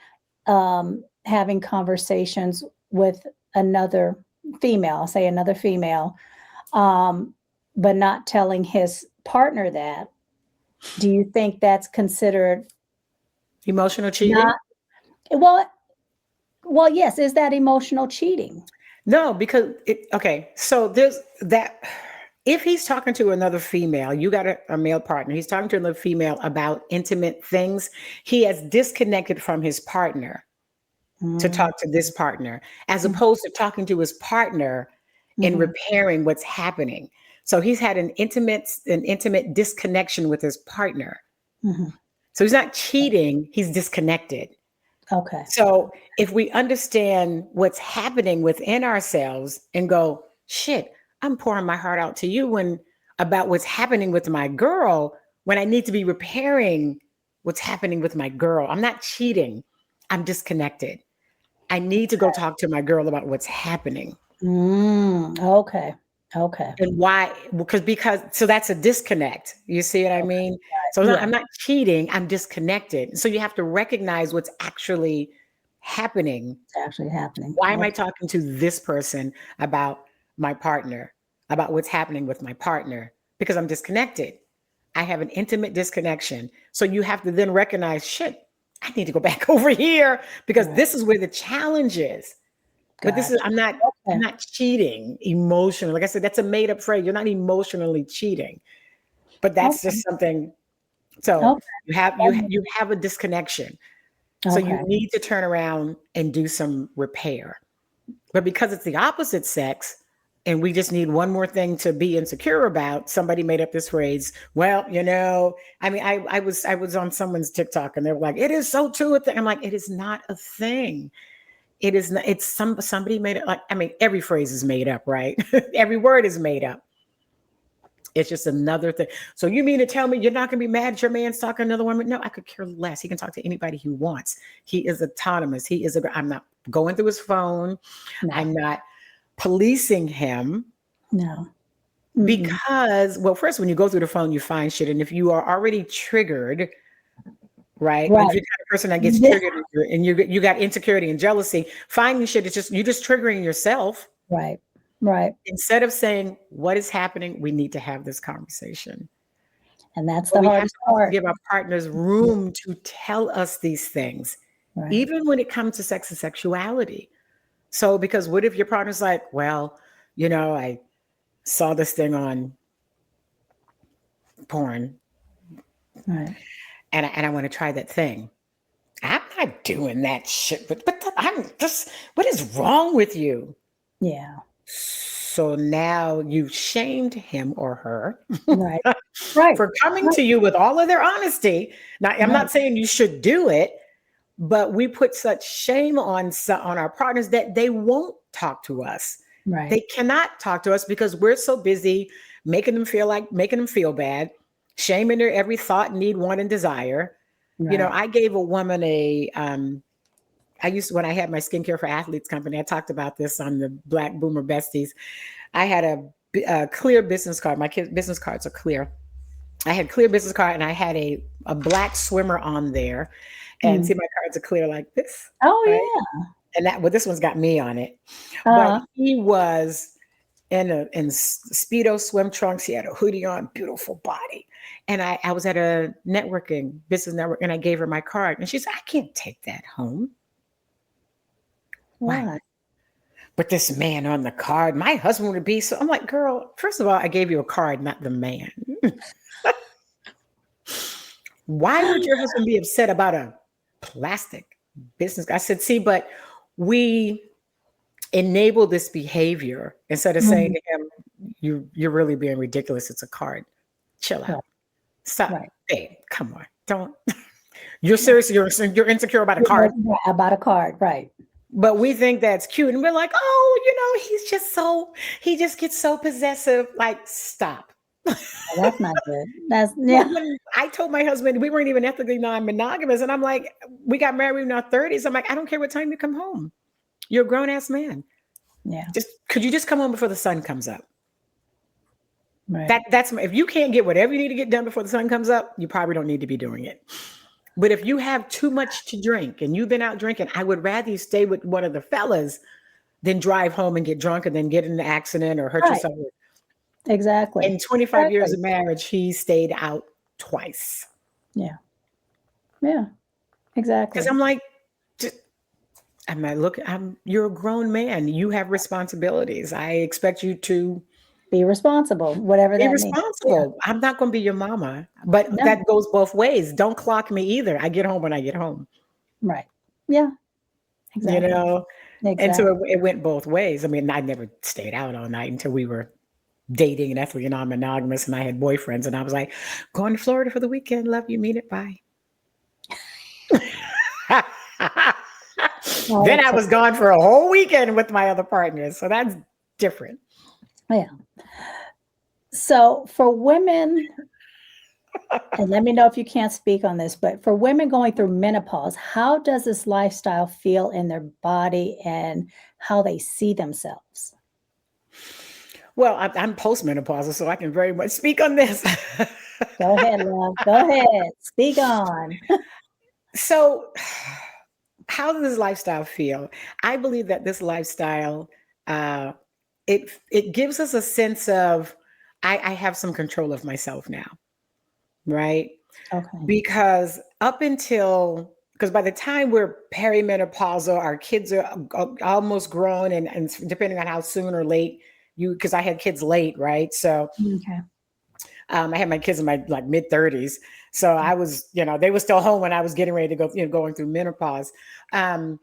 B: having conversations with another female, say another female, um, but not telling his partner that, do you think that's considered
A: Emotional cheating?
B: not well? Well, yes. Is that emotional cheating?
A: No, because okay, so there's that. If he's talking to another female, you got a male partner, he's talking to another female about intimate things, he has disconnected from his partner to
B: Mm,
A: talk to this partner, as
B: mhm,
A: opposed to talking to his partner in
B: mhm,
A: repairing what's happening. So he's had an intimate disconnection with his partner.
B: mhm.
A: So he's not cheating, he's disconnected.
B: Okay.
A: So if we understand what's happening within ourselves and go, shit, I'm pouring my heart out to you when about what's happening with my girl, when I need to be repairing what's happening with my girl. I'm not cheating. I'm disconnected. I need to go talk to my girl about what's happening.
B: Okay. Okay.
A: And why? Because so that's a disconnect. You see what I
B: Okay.
A: mean? So
B: Yeah.
A: I'm not cheating, I'm disconnected. So you have to recognize what's actually happening.
B: It's actually happening.
A: Why am I
B: Okay.
A: talking to this person about my partner, about what's happening with my partner? Because I'm disconnected. I have an intimate disconnection. So you have to then recognize, shit, I need to go back over here because
B: Right.
A: this is where the challenge is. But this is
B: Gotcha.
A: I'm
B: Okay.
A: not cheating emotionally. Like I said, that's a made up phrase. You're not emotionally cheating. But that's
B: Okay.
A: just something. So
B: Okay.
A: you have
B: That
A: you
B: makes-
A: you have a disconnection. So you
B: Okay.
A: need to turn around and do some repair. But because it's the opposite sex, and we just need one more thing to be insecure about, somebody made up this phrase. Well, I mean, I was on someone's TikTok and they were like, "It is so true a thing." I'm like, "It is not a thing. It is not. It's somebody made it. Like, I mean, every phrase is made up, right? Every word is made up. It's just another thing. So you mean to tell me you're not going to be mad at your man's talking to another woman? No, I could care less. He can talk to anybody he wants. He is autonomous. I'm not going through his phone.
B: No.
A: I'm not policing him
B: No. Mm-mm.
A: because, well, first, when you go through the phone, you find shit. And if you are already triggered, right? If
B: Right.
A: you're the kind of person that gets
B: Yeah.
A: triggered and you got insecurity and jealousy, finding shit is you're just triggering yourself.
B: Right. Right.
A: Instead of saying, what is happening? We need to have this conversation.
B: And that's
A: But
B: the
A: we have
B: hardest
A: to also
B: part.
A: give our partners room to tell us these things,
B: Right.
A: even when it comes to sex and sexuality. So, because what if your partner's like, well, I saw this thing on porn
B: Right.
A: and I want to try that thing. I'm not doing that shit, but I'm just, what is wrong with you?
B: Yeah.
A: So now you've shamed him or her
B: Right. Right.
A: for coming
B: Right.
A: to you with all of their honesty. Now, I'm
B: Right.
A: not saying you should do it, but we put such shame on our partners that they won't talk to us.
B: Right.
A: They cannot talk to us because we're so busy making them feel bad, shaming their every thought, need, want, and desire.
B: Right.
A: I gave a woman I used to, when I had my skincare for athletes company, I talked about this on the Black Boomer Besties. I had a clear business card. My kids' business cards are clear. I had clear business card and I had a black swimmer on there. And
B: Mm.
A: see, my cards are clear like this,
B: Oh
A: right?
B: yeah.
A: And this one's got me on it. But
B: Uh,
A: he was in speedo swim trunks. He had a hoodie on, beautiful body. And I was at a business network, and I gave her my card, and she said, "I can't take that home." Why?
B: why?
A: but this man on the card, my husband would be. So I'm like, girl, first of all, I gave you a card, not the man. Why would your husband be upset about a plastic business? I said, see, but we enable this behavior instead of saying
B: Mhm.
A: to him, you're really being ridiculous. It's a card. Chill
B: Right,
A: out. Stop.
B: right,
A: Babe, come on. Don't. You're
B: right.
A: serious. You're insecure about a
B: You know,
A: card.
B: right, about a card, right.
A: But we think that's cute. And we're like, oh, he just gets so possessive. Like, stop.
B: Well, that's not good. That's
A: But
B: yeah,
A: when I told my husband we weren't even ethically non-monogamous, and I'm like, we got married in our 30s. I'm like, I don't care what time you come home. You're a grown ass man.
B: yeah,
A: Just could you just come home before the sun comes up?
B: right.
A: If you can't get whatever you need to get done before the sun comes up, you probably don't need to be doing it. But if you have too much to drink and you've been out drinking, I would rather you stay with one of the fellas than drive home and get drunk and then get in an accident or hurt
B: Right,
A: yourself.
B: exactly.
A: In 25 years
B: Exactly.
A: of marriage, he stayed out twice.
B: Yeah, yeah,
A: Because
B: exactly.
A: I'm like, I'm like, look, you're a grown man. You have responsibilities. I expect you to
B: Be responsible, whatever
A: be
B: that means. Yeah,
A: responsible. I'm not going to be your mama, but
B: no,
A: that goes both ways. Don't clock me either. I get home when I get home,
B: right. Yeah,
A: you
B: exactly,
A: know? And so
B: exactly.
A: it went both ways. I mean, I never stayed out all night until we were dating and ethically non-monogamous and I had boyfriends and I was like, going to Florida for the weekend. Love you. Mean it. Bye.
B: Oh,
A: Then
B: that's
A: I
B: so
A: was gone for a whole weekend with my other partners. So that's different.
B: yeah. So for women, and let me know if you can't speak on this, but for women going through menopause, how does this lifestyle feel in their body and how they see themselves?
A: Well, I'm postmenopausal, so I can very much speak on this.
B: Go ahead, love. Go ahead. Speak on.
A: So, how does this lifestyle feel? I believe that this lifestyle, uh, it gives us a sense of I have some control of myself now, right?
B: Okay.
A: Because by the time we're perimenopausal, our kids are almost grown, and depending on how soon or late because I had kids late, right? So
B: Okay.
A: I had my kids in my like mid 30s. So I was, they were still home when I was getting ready to go, going through menopause, or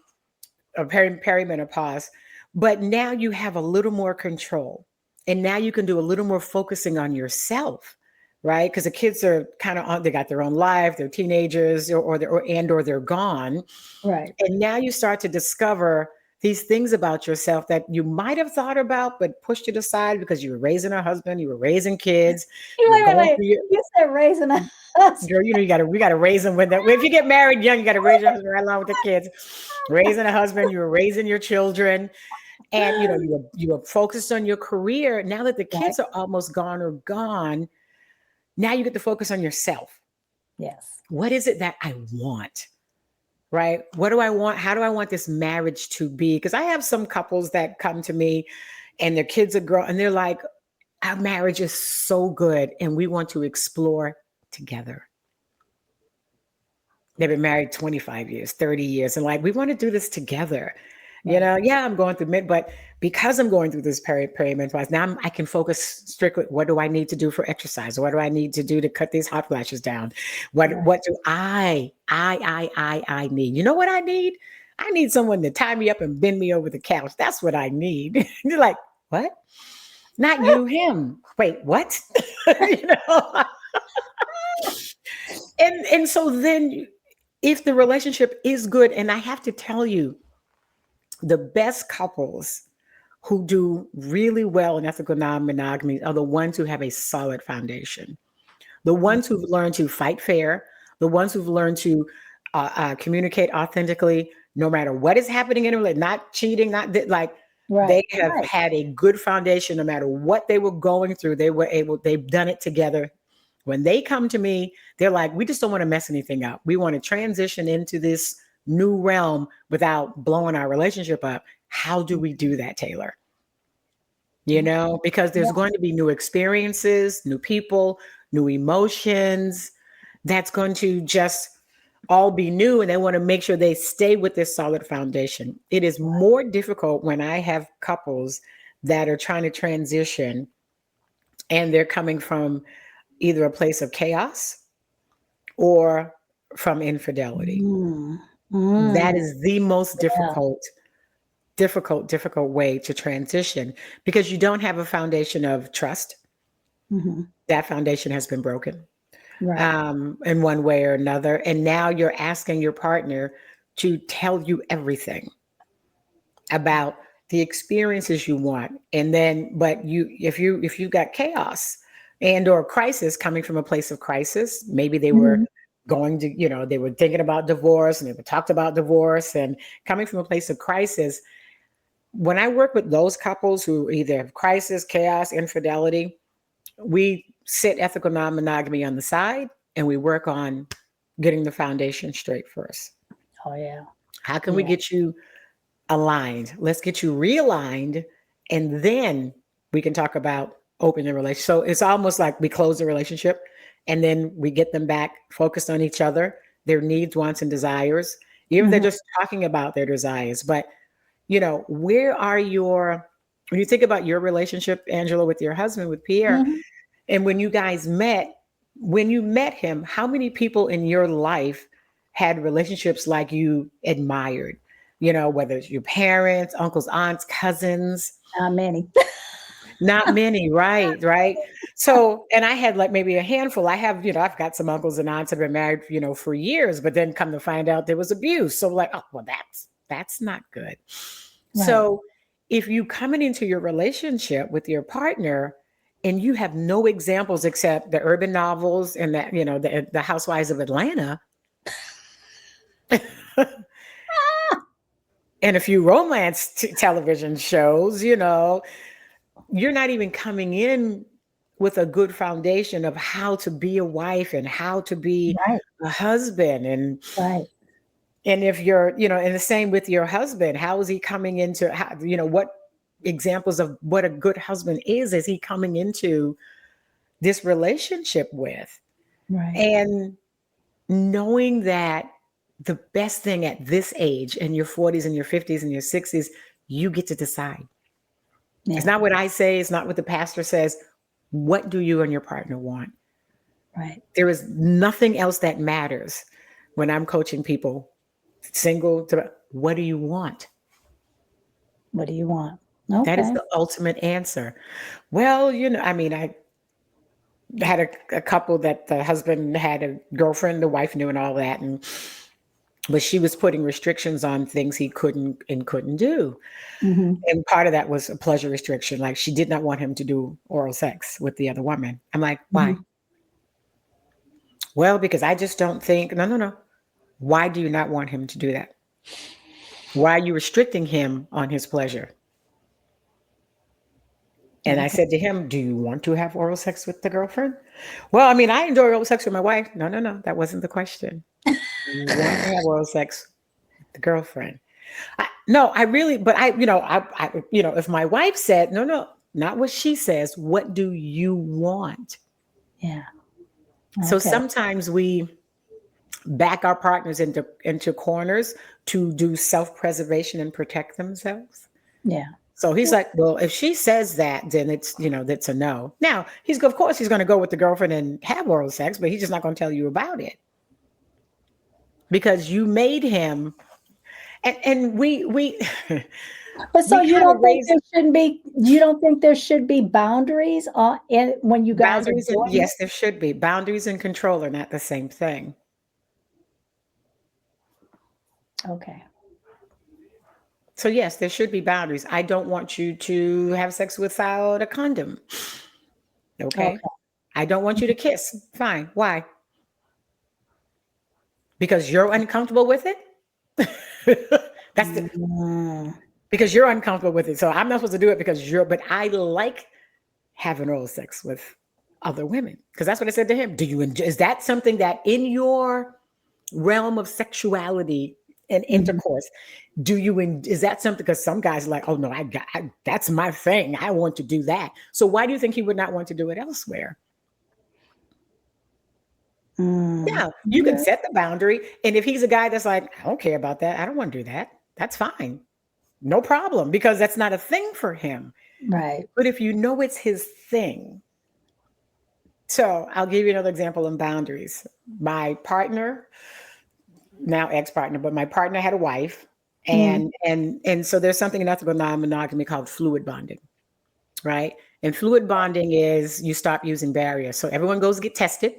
A: perimenopause. But now you have a little more control. And now you can do a little more focusing on yourself, right? Because the kids are kind of on, they got their own life, they're teenagers, or they're gone.
B: Right.
A: And now you start to discover these things about yourself that you might have thought about, but pushed it aside because you were raising a husband, you were raising kids, you were
B: Wait, wait,
A: going
B: wait.
A: through your
B: You said raising a husband.
A: girl. We gotta raise them with that. If you get married young, you gotta raise your husband right along with the kids. Raising a husband, you were raising your children, and you were focused on your career. Now that the
B: Right.
A: kids are almost gone, now you get to focus on yourself.
B: Yes.
A: What is it that I want? Right? What do I want? How do I want this marriage to be? Because I have some couples that come to me and their kids are grown and they're like, our marriage is so good and we want to explore together. They've been married 25 years, 30 years, and like, we want to do this together.
B: Right.
A: Yeah, I'm going through mid, but because I'm going through this perimenopause, now I can focus strictly. What do I need to do for exercise? What do I need to do to cut these hot flashes down?
B: Right.
A: What do I need? You know what I need? I need someone to tie me up and bend me over the couch. That's what I need. You're like, what? Not you, him. Wait, what? you know? And so then if the relationship is good, and I have to tell you, the best couples who do really well in ethical non-monogamy are the ones who have a solid foundation, the ones who've learned to fight fair, the ones who've learned to communicate authentically, no matter what is happening in a relationship, not cheating, like
B: Right.
A: they have
B: Right.
A: had a good foundation. No matter what they were going through, they've done it together. When they come to me, they're like, we just don't want to mess anything up. We want to transition into this new realm without blowing our relationship up. How do we do that, Taylor? Because there's
B: Yeah.
A: going to be new experiences, new people, new emotions. That's going to just all be new, and they want to make sure they stay with this solid foundation. It is more difficult when I have couples that are trying to transition and they're coming from either a place of chaos or from infidelity.
B: Mm,
A: That
B: mm,
A: is the most
B: yeah.
A: difficult way to transition because you don't have a foundation of trust.
B: Hmm.
A: That foundation has been broken
B: Right.
A: in one way or another. And now you're asking your partner to tell you everything about the experiences you want. And then, but if you got chaos and or crisis coming from a place of crisis, maybe they were
B: Hmm.
A: going to, they were thinking about divorce and they were talked about divorce and coming from a place of crisis. When I work with those couples who either have crisis, chaos, infidelity, we sit ethical non-monogamy on the side and we work on getting the foundation straight first.
B: Oh, yeah.
A: How can we
B: Yeah.
A: get you aligned? Let's get you realigned, and then we can talk about opening the relationship. So it's almost like we close the relationship and then we get them back focused on each other, their needs, wants, and desires. Even if they're
B: Hmm.
A: just talking about their desires. But where are when you think about your relationship, Angela, with your husband, with Pierre,
B: Hmm.
A: and when you met him, how many people in your life had relationships like you admired? Whether it's your parents, uncles, aunts, cousins,
B: Not many.
A: not many, right? Right. So, and I had like maybe a handful. I've got some uncles and aunts that have been married, for years, but then come to find out there was abuse. So like, oh, well, that's not good.
B: Right.
A: So if you coming into your relationship with your partner and you have no examples except the urban novels and that, the Housewives of Atlanta and a few romance television shows, you're not even coming in with a good foundation of how to be a wife and how to be
B: Right.
A: a husband.
B: Right.
A: And if you're, and the same with your husband, how is he coming into, what examples of what a good husband is he coming into this relationship with?
B: Right.
A: And knowing that the best thing at this age, in your 40s and your 50s and your 60s, you get to decide. It's
B: Yeah.
A: not what I say, it's not what the pastor says. What do you and your partner want?
B: Right.
A: There is nothing else that matters when I'm coaching people, single to what do you want?
B: What do you want?
A: That is
B: Okay.
A: the ultimate answer. Well, I had a couple that the husband had a girlfriend, the wife knew and all that. But she was putting restrictions on things he couldn't do.
B: Hmm.
A: And part of that was a pleasure restriction. Like she did not want him to do oral sex with the other woman. I'm like, why?
B: Hmm.
A: Well, because I just don't think, no, no, no. Why do you not want him to do that? Why are you restricting him on his pleasure? And I
B: Okay.
A: said to him, do you want to have oral sex with the girlfriend? Well, I enjoy oral sex with my wife. No, no, no. That wasn't the question. You want to have oral sex with the girlfriend? No, I really, but if my wife said, no, no, not what she says, what do you want?
B: Yeah.
A: So
B: Okay.
A: sometimes we back our partners into corners to do self-preservation and protect themselves.
B: Yeah.
A: So he's like, well, if she says that, then that's a no. Now of course he's going to go with the girlfriend and have oral sex, but he's just not going to tell you about it because you made him. And we
B: But so
A: we
B: you
A: kind of
B: don't think
A: raise
B: there shouldn't be, you don't think there should be boundaries in when you guys are
A: boundaries, and
B: doing
A: yes, there should be boundaries and control are not the same thing.
B: it? Okay.
A: So yes, there should be boundaries. I don't want you to have sex without a condom. Okay.
B: Okay.
A: I don't want you to kiss. Fine. Why? Because you're uncomfortable with it? That's the
B: Mm,
A: because you're uncomfortable with it. So I'm not supposed to do it because but I like having oral sex with other women. Because that's what I said to him. Do you enjoy, is that something that in your realm of sexuality and
B: mhm.
A: intercourse, is that something, because some guys are like, oh no, that's my thing. I want to do that. So why do you think he would not want to do it elsewhere? Yeah, you can
B: Okay.
A: set the boundary. And if he's a guy that's like, I don't care about that, I don't want to do that, that's fine. No problem, because that's not a thing for him.
B: Right.
A: But if you know it's his thing, so I'll give you another example in boundaries. My partner, now ex-partner, but my partner had a wife,
B: Mm.
A: and so there's something in ethical non-monogamy called fluid bonding, right? And fluid bonding is you stop using barriers. So everyone goes get tested,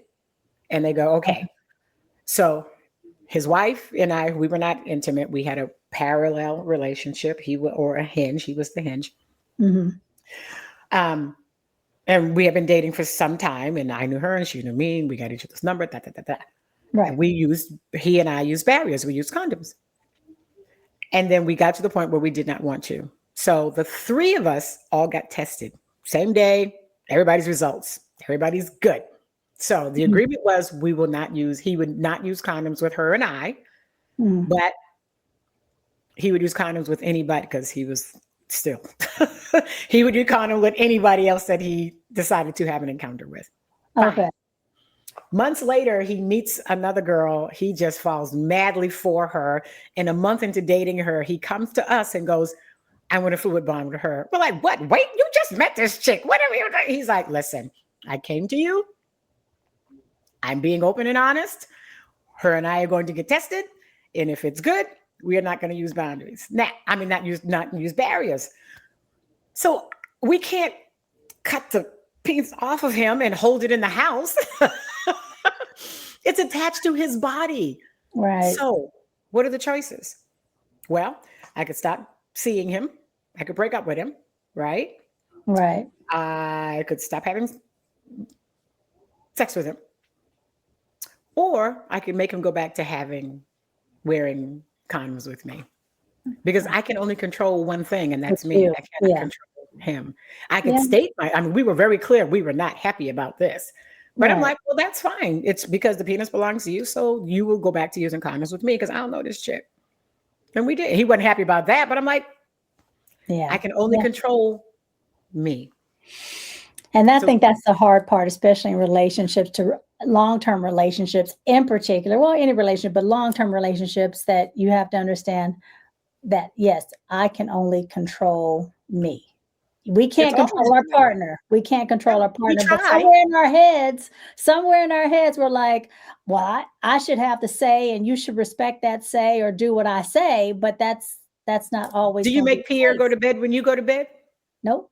A: and they go, okay. So his wife and I, we were not intimate. We had a parallel relationship. Or a hinge. He was the hinge.
B: Hmm.
A: Um, and we had been dating for some time, and I knew her, and she knew me. And we got each other's number. And
B: Right.
A: he and I used barriers. We used condoms. And then we got to the point where we did not want to. So the three of us all got tested. Same day, everybody's results. Everybody's good. So the
B: Mhm.
A: agreement was he would not use condoms with her and I,
B: Mhm.
A: but he would use condoms with anybody because he was still, he would use condom with anybody else that he decided to have an encounter with. Fine.
B: Okay.
A: Months later, he meets another girl. He just falls madly for her. And a month into dating her, he comes to us and goes, I want a fluid bond with her. We're like, what? Wait, you just met this chick. What are you doing? He's like, listen, I came to you. I'm being open and honest. Her and I are going to get tested. And if it's good, we are not going to use boundaries. Not use barriers. So we can't cut the piece off of him and hold it in the house. It's attached to his body.
B: Right.
A: So, what are the choices? Well, I could stop seeing him. I could break up with him, right?
B: Right.
A: I could stop having sex with him. Or I could make him go back to wearing condoms with me. Because I can only control one thing, and that's
B: It's
A: me.
B: you.
A: I cannot
B: Yeah.
A: control him. I could
B: Yeah.
A: state we were very clear we were not happy about this. But I'm
B: Right.
A: like, well, that's fine. It's because the penis belongs to you. So you will go back to using condoms with me because I don't know this chick. And we did. He wasn't happy about that. But I'm like, I
B: Yeah.
A: can only
B: Yeah.
A: control me.
B: And I
A: So
B: think that's the hard part, especially in relationships to long-term relationships in particular. Well, any relationship, but long-term relationships that you have to understand that, yes, I can only control me. We
A: it's
B: can't
A: always
B: control our
A: me.
B: partner. We can't control
A: No,
B: our
A: we
B: partner, but
A: try.
B: somewhere in our heads, we're like, well, I should have the say and you should respect that say or do what I say, but that's not always
A: Do you
B: going to be
A: make Pierre
B: the
A: go
B: case.
A: to bed when you go to bed?
B: Nope.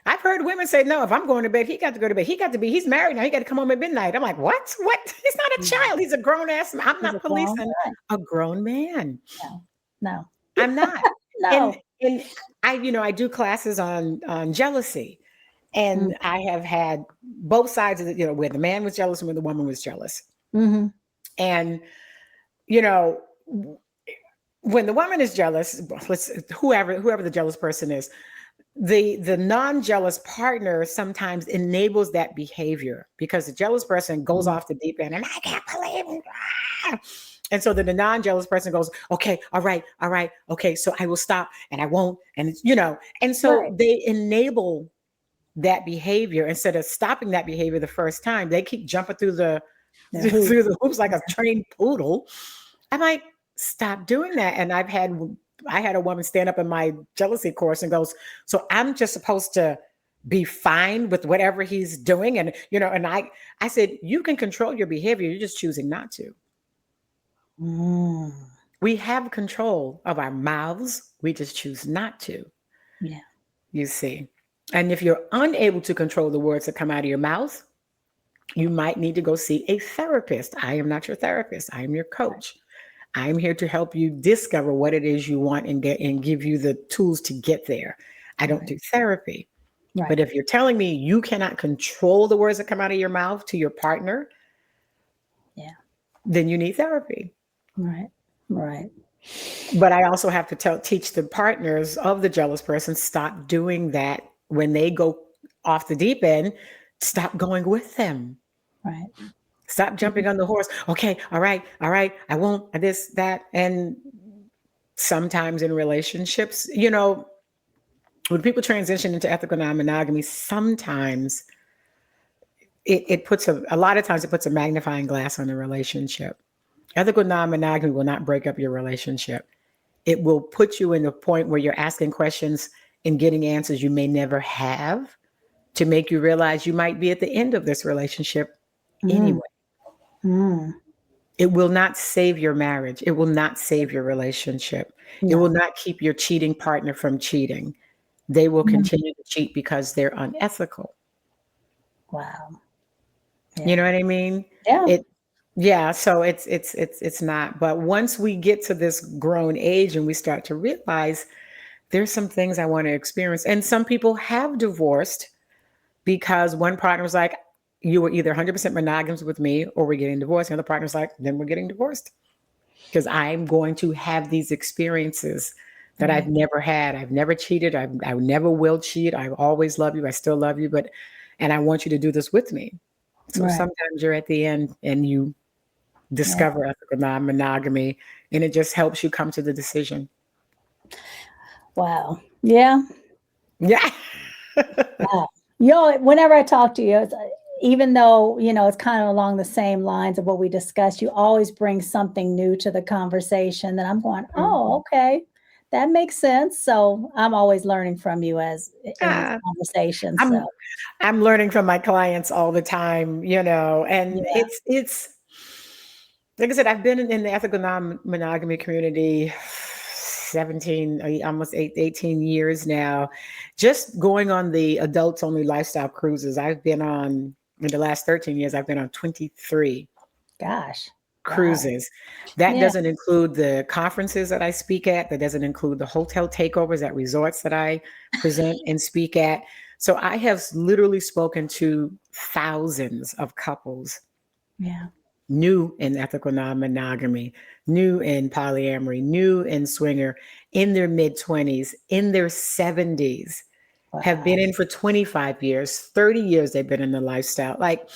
A: I've heard women say, no, if I'm going to bed, he got to go to bed. He's married now. He got to come home at midnight. I'm like, what? What? He's not a
B: No.
A: child. He's a grown ass. I'm
B: He's a
A: not
B: grown
A: policing
B: man.
A: a grown man.
B: No. No.
A: I'm not. And
B: No.
A: and I do classes on jealousy.
B: Mm.
A: And I have had both sides of where the man was jealous and where the woman was jealous.
B: Mhm.
A: And, you know, when the woman is jealous, whoever the jealous person is, the non-jealous partner sometimes enables that behavior because the jealous person goes
B: Mm.
A: off the deep end and I can't believe it. Ah! And so then the non-jealous person goes, okay, all right, okay, so I will stop and I won't, and so
B: Right.
A: they enable that behavior instead of stopping that behavior the first time. They keep jumping through the
B: The
A: through
B: hoops.
A: the hoops like a trained poodle. I'm like, stop doing that. And I had a woman stand up in my jealousy course and goes, so I'm just supposed to be fine with whatever he's doing. And, and I said, you can control your behavior. You're just choosing not to.
B: Mm.
A: We have control of our mouths. We just choose not to,
B: Yeah.
A: you see. And if you're unable to control the words that come out of your mouth, you might need to go see a therapist. I am not your therapist. I am your coach. I'm here to help you discover what it is you want and give you the tools to get there. I don't
B: Right.
A: do therapy. But
B: Right.
A: if you're telling me you cannot control the words that come out of your mouth to your partner,
B: Yeah.
A: then you need therapy.
B: Right. Right.
A: But I also have to teach the partners of the jealous person, stop doing that when they go off the deep end, stop going with them.
B: Right.
A: Stop jumping on the horse. Okay, all right, I won't this, that. And sometimes in relationships, when people transition into ethical non-monogamy, sometimes it puts a lot of times it puts a magnifying glass on the relationship. Ethical non-monogamy will not break up your relationship. It will put you in a point where you're asking questions and getting answers you may never have, to make you realize you might be at the end of this relationship
B: Mm,
A: anyway.
B: mm,
A: It will not save your marriage. It will not save your relationship. It will
B: no.
A: not keep your cheating partner from cheating. They will
B: Mm,
A: continue to cheat because they're unethical.
B: wow.
A: You
B: Yeah.
A: know what I mean?
B: Yeah.
A: It Yeah, so it's not. But once we get to this grown age and we start to realize there's some things I want to experience. And some people have divorced because one partner was like, you were either 100% monogamous with me or we're getting divorced. And the other partner's like, then we're getting divorced because I'm going to have these experiences that I've
B: Right.
A: never had. I've never cheated. I never will cheat. I always love you. I still love you, and I want you to do this with me. So
B: Right.
A: sometimes you're at the end and you
B: Yeah.
A: discover ethical non-monogamy, and it just helps you come to the decision.
B: Wow. Yeah.
A: Yeah.
B: Wow. Whenever I talk to you, even though, it's kind of along the same lines of what we discussed, you always bring something new to the conversation that I'm going, oh,
A: Mhm.
B: okay, that makes sense. So I'm always learning from you as in these
A: Ah,
B: conversations. So
A: I'm I'm learning from my clients all the time, and
B: yeah,
A: it's like I said, I've been in the ethical non-monogamy community 17, almost 18 years now. Just going on the adults only lifestyle cruises. I've been on, in the last 13 years, I've been on 23
B: gosh, wow,
A: cruises. That
B: yeah,
A: doesn't include the conferences that I speak at. That doesn't include the hotel takeovers at resorts that I present and speak at. So I have literally spoken to thousands of couples,
B: yeah,
A: new in ethical non-monogamy, new in polyamory, new in swinger, in their mid-20s, in their 70s, have
B: wow,
A: been in for 25 years, 30 years they've been in the lifestyle. Like,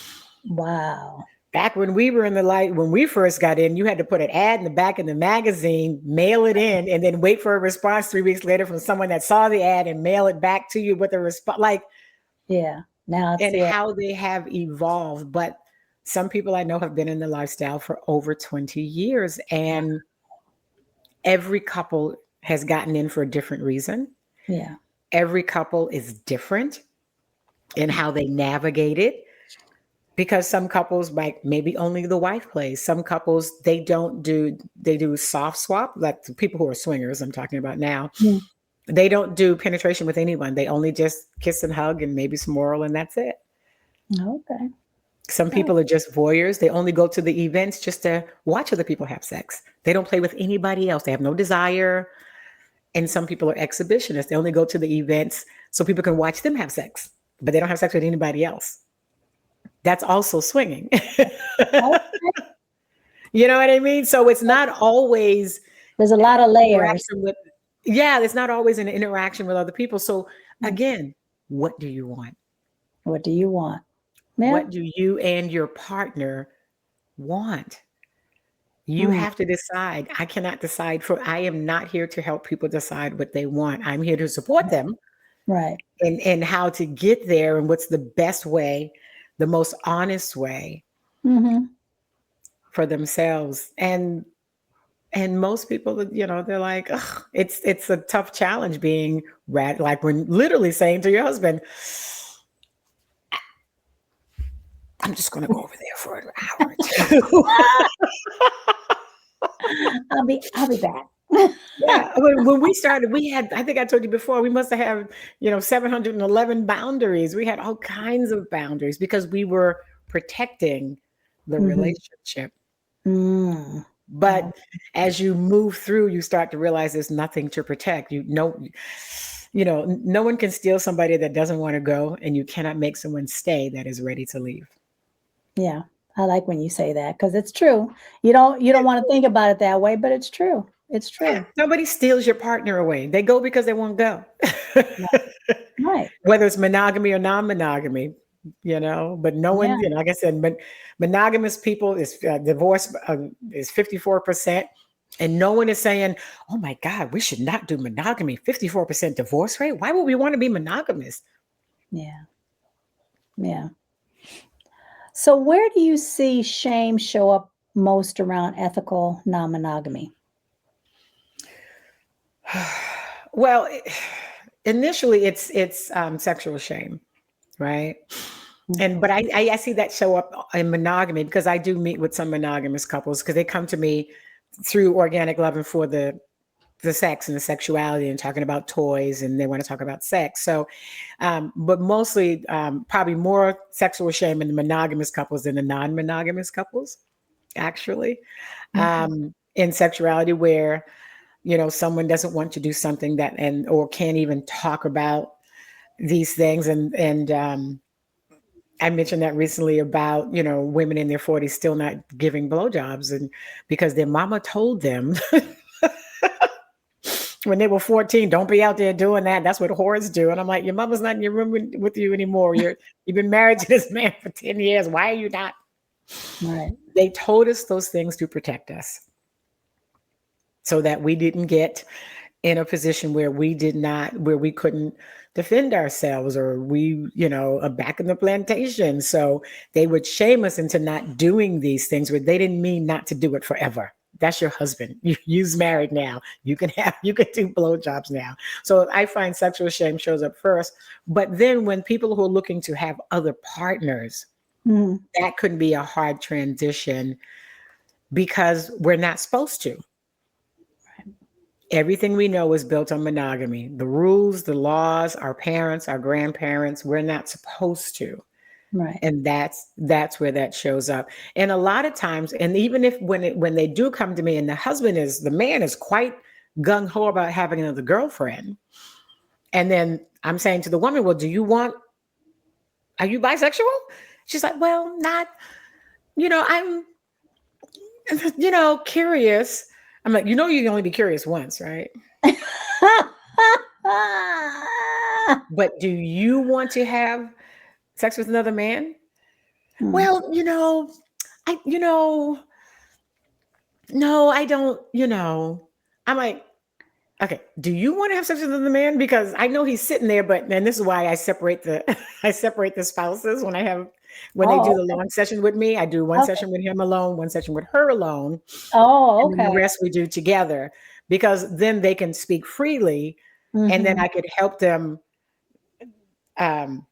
B: wow,
A: back when we were in the light, when we first got in, you had to put an ad in the back of the magazine, mail it in, and then wait for a response 3 weeks later from someone that saw the ad and mail it back to you with a response. Like,
B: yeah. Now it's
A: and
B: yeah,
A: how they have evolved. But some people I know have been in the lifestyle for over 20 years, and every couple has gotten in for a different reason.
B: yeah,
A: Every couple is different in how they navigate it, because some couples, like, maybe only the wife plays. Some couples, they do soft swap, like the people who are swingers I'm talking about now.
B: mm,
A: They don't do penetration with anyone. They only just kiss and hug and maybe some oral, and that's it.
B: okay,
A: Some
B: right,
A: people are just voyeurs. They only go to the events just to watch other people have sex. They don't play with anybody else. They have no desire. And some people are exhibitionists. They only go to the events so people can watch them have sex, but they don't have sex with anybody else. That's also swinging.
B: okay.
A: You know what I mean? So it's not always
B: There's a lot of layers.
A: interaction with, yeah, it's not always an interaction with other people. So
B: Mm,
A: again, what do you want?
B: what do you want? Yeah.
A: What do you and your partner want? You
B: Mm,
A: have to decide. I cannot decide I am not here to help people decide what they want. I'm here to support them
B: right.
A: and how to get there and what's the best way, the most honest way
B: Mm-hmm.
A: for themselves. And most people, they're like, ugh, it's a tough challenge being like when literally saying to your husband, I'm just going to go over there for an hour or two.
B: I'll be back.
A: Yeah, when we started, we had, I think I told you before, we must have had, 711 boundaries. We had all kinds of boundaries because we were protecting the
B: Mhm.
A: relationship.
B: Mm.
A: But
B: Oh,
A: as you move through, you start to realize there's nothing to protect. No one can steal somebody that doesn't want to go, and you cannot make someone stay that is ready to leave.
B: yeah. I like when you say that because it's true. You don't wanna think about it that way, but it's true. It's
A: Yeah,
B: true.
A: nobody steals your partner away. They go because they won't go.
B: Right. Right.
A: Whether it's monogamy or non-monogamy, but no
B: Yeah.
A: one, like I said, but monogamous people is divorce is 54%. And no one is saying, oh my God, we should not do monogamy. 54% divorce rate. Why would we want to be monogamous?
B: Yeah. Yeah. So, where do you see shame show up most around ethical non-monogamy?
A: Well, initially it's sexual shame, right? And but
B: Mhm.
A: I see that show up in monogamy because I do meet with some monogamous couples because they come to me through organic love and for the sex and the sexuality and talking about toys and they want to talk about sex. So, but mostly probably more sexual shame in the monogamous couples than the non-monogamous couples, actually,
B: Okay.
A: in sexuality where someone doesn't want to do something that and or can't even talk about these things and I mentioned that recently about women in their 40s still not giving blowjobs and because their mama told them when they were 14, don't be out there doing that. That's what whores do. And I'm like, your mama's not in your room with you anymore. You've been married to this man for 10 years. Why are you not?
B: Right.
A: They told us those things to protect us so that we didn't get in a position where where we couldn't defend ourselves or we, are back in the plantation. So they would shame us into not doing these things, but they didn't mean not to do it forever. That's your husband. You's married now. You can do blowjobs now. So I find sexual shame shows up first. But then when people who are looking to have other partners,
B: Mhm.
A: that could be a hard transition because we're not supposed to. Everything we know is built on monogamy. The rules, the laws, our parents, our grandparents, we're not supposed to.
B: Right.
A: And that's where that shows up. And a lot of times, and even if when they do come to me and the man is quite gung-ho about having another girlfriend. And then I'm saying to the woman, well, are you bisexual? She's like, well, not, I'm, curious. I'm like, you can only be curious once, right? But do you want to have sex with another man?
B: Hmm.
A: Well, I, no, I don't, I'm like, okay, do you want to have sex with another man? Because I know he's sitting there, but and this is why I separate the I separate the spouses when they do
B: Oh,
A: the long session with me. I do one
B: okay.
A: session with him alone, one session with her alone,
B: Oh,
A: and then the
B: okay.
A: rest we do together because then they can speak freely and then
B: Mhm.
A: I could help them um,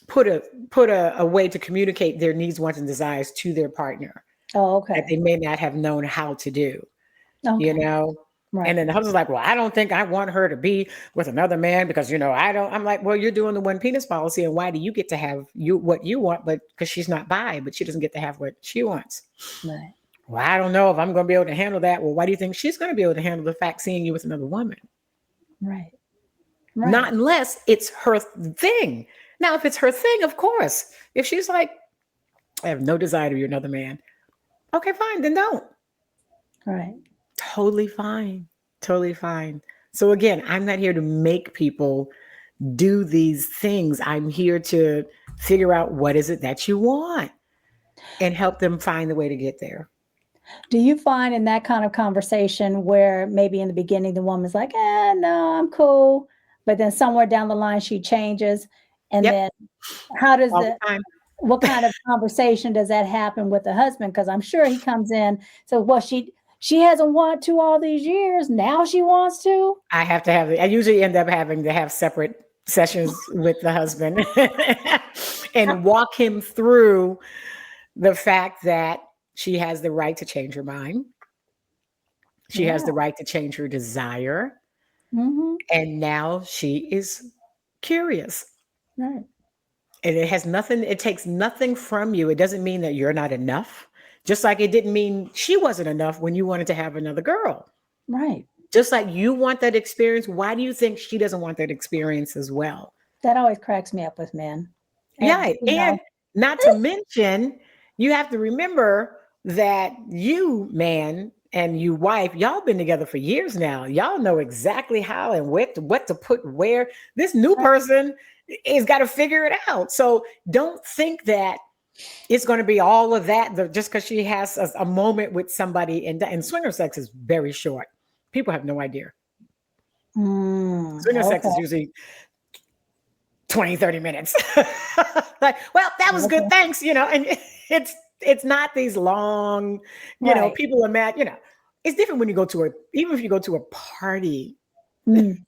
A: put a way to communicate their needs, wants, and desires to their partner
B: Oh,
A: that
B: okay.
A: they may not have known how to do, you
B: Okay.
A: know? And
B: Right.
A: then the husband's like, well, I don't think I want her to be with another man because, I don't. I'm like, well, you're doing the one penis policy. And why do you get to have what you want? But because she's not bi, but she doesn't get to have what she wants.
B: Right.
A: Well, I don't know if I'm going to be able to handle that. Well, why do you think she's going to be able to handle the fact seeing you with another woman?
B: Right.
A: Not
B: Right.
A: unless it's her thing. Now, if it's her thing, of course. If she's like, I have no desire to be another man. Okay, fine, then don't.
B: Right.
A: Totally fine. Totally fine. So again, I'm not here to make people do these things. I'm here to figure out what is it that you want and help them find the way to get there.
B: Do you find in that kind of conversation where maybe in the beginning the woman's like, no, I'm cool, but then somewhere down the line she changes, and
A: Yep,
B: then how does
A: all the
B: the
A: time.
B: what kind of conversation does that happen with the husband? Because I'm sure he comes in, so well, she hasn't wanted to all these years. Now she wants to.
A: I usually end up having to have separate sessions with the husband and walk him through the fact that she has the right to change her mind. She has
B: Yeah.
A: the right to change her desire.
B: Hmm.
A: And now she is curious.
B: Right.
A: And it takes nothing from you. It doesn't mean that you're not enough. Just like it didn't mean she wasn't enough when you wanted to have another girl.
B: Right.
A: Just like you want that experience, why do you think she doesn't want that experience as well?
B: That always cracks me up with men. And
A: Yeah. And not to mention, you have to remember that you, man, and you, wife, y'all been together for years now. Y'all know exactly how and what to put where. This new person is got to figure it out. So don't think that it's going to be all of that just because she has a moment with somebody. And swinger sex is very short. People have no idea. Swinger sex is
B: Okay.
A: usually 20, 30 minutes. Like, well, that was good.
B: Okay.
A: Thanks. And it's not these long,
B: Right.
A: people are mad, it's different when you go to even if you go to a party,
B: Mm,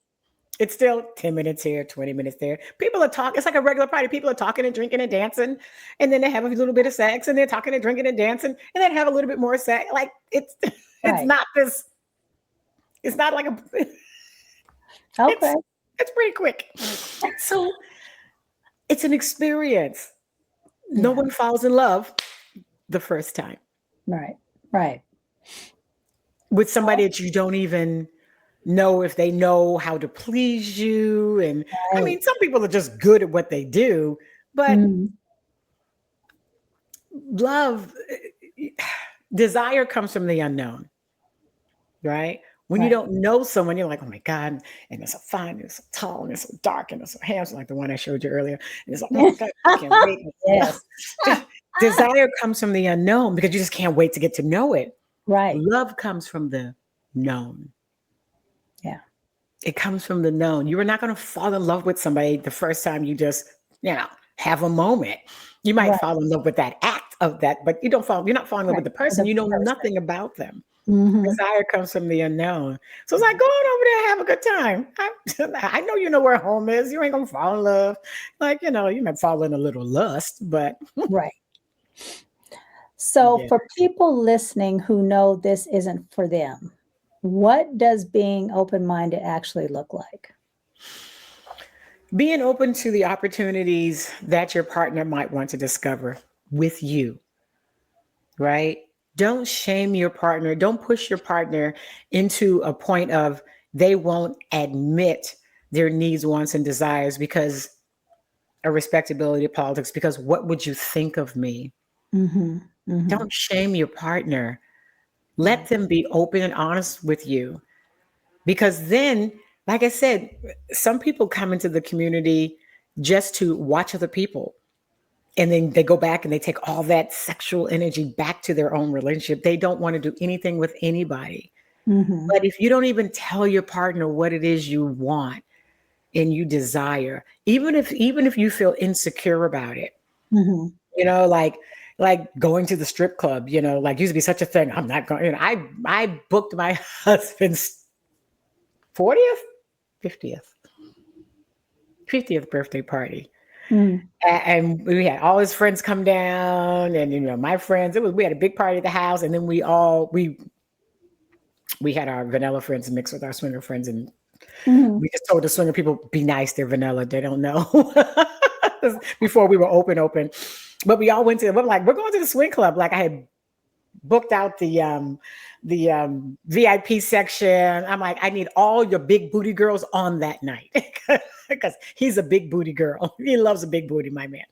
A: it's still 10 minutes here, 20 minutes there. People are talking. It's like a regular party. People are talking and drinking and dancing. And then they have a little bit of sex and they're talking and drinking and dancing. And then have a little bit more sex. Like it's
B: right.
A: not this, it's not like
B: Okay.
A: it's, it's pretty quick. So it's an experience. No
B: Yeah.
A: one falls in love the first time
B: Right. Right.
A: with somebody that you don't even know if they know how to please you. And I
B: Right.
A: mean, some people are just good at what they do, but
B: Mm,
A: love, desire comes from the unknown, right? When you
B: right.
A: don't know someone, you're like, oh my God, and they're so fine, and they're so tall, and they're so dark, and they're so handsome, like the one I showed you earlier. And it's like, oh my God, I can't wait.
B: Yes.
A: Desire comes from the unknown because you just can't wait to get to know it.
B: Right.
A: Love comes from the known.
B: Yeah.
A: It comes from the known. You are not going to fall in love with somebody the first time you just, have a moment. You might
B: Right.
A: fall in love with that act of that, but you're not falling in love with
B: Right.
A: the
B: For
A: person.
B: the
A: You know
B: person.
A: nothing about them.
B: Hmm.
A: Desire comes from the unknown. So it's like, go on over there, have a good time. I know you know where home is. You ain't gonna fall in love. Like, you might fall in a little lust, but
B: Right. So,
A: yeah.
B: for people listening who know this isn't for them, what does being open minded actually look like?
A: Being open to the opportunities that your partner might want to discover with you, right? Don't shame your partner. Don't push your partner into a point of they won't admit their needs, wants, and desires because of respectability politics, because what would you think of me?
B: Hmm. Hmm.
A: Don't shame your partner.
B: Yeah.
A: Let them be open and honest with you. Because then, like I said, some people come into the community just to watch other people. And then they go back and they take all that sexual energy back to their own relationship. They don't want to do anything with anybody.
B: Hmm.
A: But if you don't even tell your partner what it is you want and you desire, even if you feel insecure about it,
B: Hmm.
A: like going to the strip club, like used to be such a thing. I'm not going, I booked my husband's 40th, 50th, 50th birthday party.
B: Mm.
A: And we had all his friends come down, and my friends. We had a big party at the house, and then we had our vanilla friends mixed with our swinger friends, and
B: Hmm.
A: we just told the swinger people, be nice, they're vanilla, they don't know. Before we were open, but we all went to. We're like, we're going to the swing club. Like I had booked out the VIP section. I'm like, I need all your big booty girls on that night because he's a big booty girl. He loves a big booty, my man.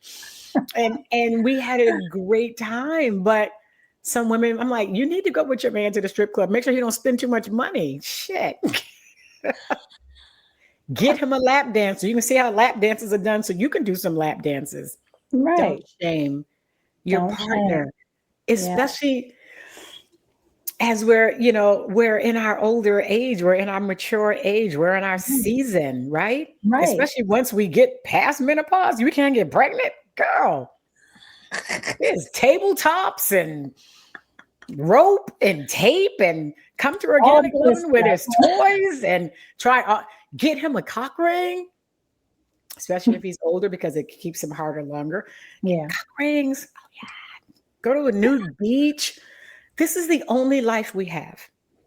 A: And we had a great time. But some women, I'm like, you need to go with your man to the strip club. Make sure he don't spend too much money. Shit. Get him a lap dancer. You can see how lap dances are done, so you can do some lap dances. Don't
B: Right.
A: shame your
B: Don't shame.
A: partner,
B: Yeah.
A: especially as we're in our older age, we're in our mature age, we're in our
B: Mm.
A: season, right?
B: Right.
A: Especially once we get past menopause, you can't get pregnant, girl. There's tabletops and rope and tape and come to
B: All
A: organic
B: this
A: loving where
B: stuff.
A: there's toys and try get him a cock ring, especially if he's older because it keeps him harder longer. Get
B: Yeah.
A: cock rings. Oh yeah. Go to a nude beach. This is the only life we have.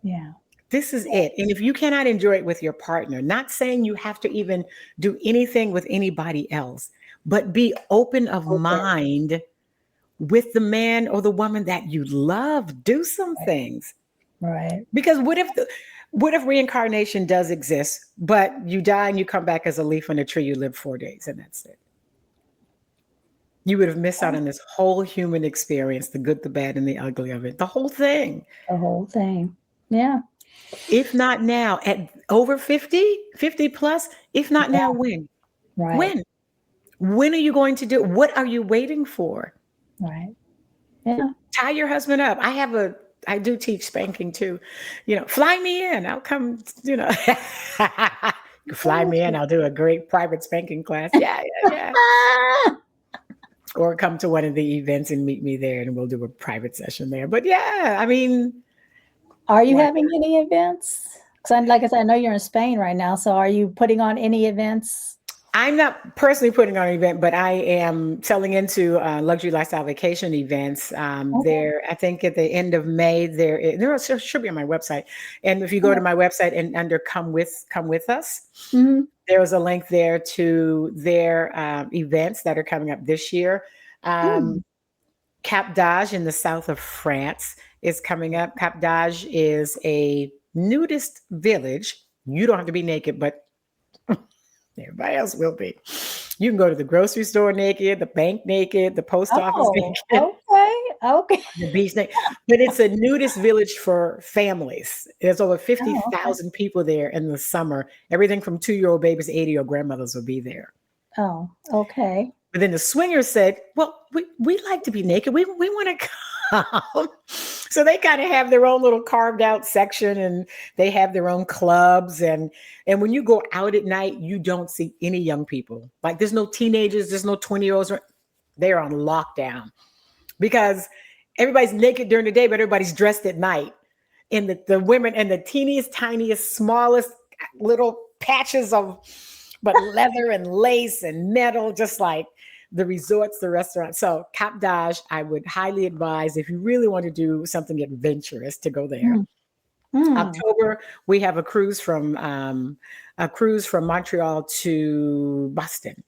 B: Yeah.
A: This is it. And if you cannot enjoy it with your partner, not saying you have to even do anything with anybody else, but be open of
B: Open.
A: mind with the man or the woman that you love. Do some
B: Right.
A: things.
B: Right.
A: Because what if reincarnation does exist, but you die and you come back as a leaf on a tree, you live 4 days and that's it. You would have missed out on this whole human experience, the good, the bad, and the ugly of it, the whole thing.
B: The whole thing. Yeah.
A: If not now, at over 50, 50 plus, if not
B: Yeah.
A: now, when?
B: Right.
A: When? When are you going to do it? What are you waiting for?
B: Right. Yeah.
A: Tie your husband up. I do teach spanking too. Fly me in. I'll come, Fly me in. I'll do a great private spanking class. Yeah, yeah, yeah.
B: Ah,
A: Or come to one of the events and meet me there, and we'll do a private session there. But yeah, I mean,
B: are you
A: what
B: having any events? Because, like I said, I know you're in Spain right now. So, are you putting on any events?
A: I'm not personally putting on an event, but I am selling into luxury lifestyle vacation events.
B: Okay.
A: There, I think at the end of May, should be on my website. And if you go to my website and under come with us,
B: Mm-hmm.
A: there's a link there to their events that are coming up this year. Um,
B: Mm.
A: Cap d'Agde in the south of France is coming up. Cap d'Agde is a nudist village. You don't have to be naked, but everybody else will be. You can go to the grocery store naked, the bank naked, the post office
B: Oh,
A: naked,
B: okay. Okay.
A: the beach naked. But it's a nudist village for families. There's over
B: Oh, okay.
A: 50,000 people there in the summer. Everything from 2-year-old babies to 80-year-old grandmothers will be there.
B: Oh, okay.
A: But then the swingers said, well, we like to be naked. We want to come. So they kind of have their own little carved out section, and they have their own clubs. And when you go out at night, you don't see any young people. Like there's no teenagers, there's no 20-year-olds. They're on lockdown because everybody's naked during the day, but everybody's dressed at night. And the women and the teeniest, tiniest, smallest little patches of but leather and lace and metal, just like the resorts, the restaurants. So Cap d'Agde, I would highly advise if you really want to do something adventurous to go there.
B: Mm. Mm.
A: October, we have a cruise from Montreal to Boston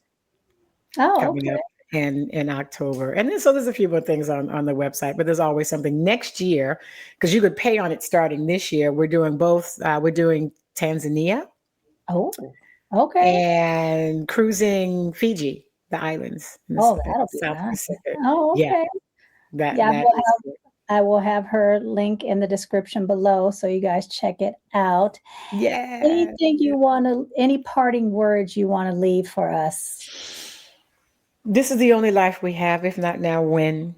B: Oh,
A: coming
B: okay.
A: up in October. And then so there's a few more things on the website, but there's always something next year because you could pay on it starting this year. We're doing both. We're doing Tanzania
B: Oh, okay.
A: and cruising Fiji, the islands in
B: Oh,
A: the
B: that'll be
A: South
B: nice.
A: Pacific.
B: Oh,
A: Yeah,
B: okay. Yeah,
A: that is
B: I will have her link in the description below so you guys check it out.
A: yeah.
B: Anything you want to, any parting words you want to leave for us?
A: This is the only life we have. If not now, when?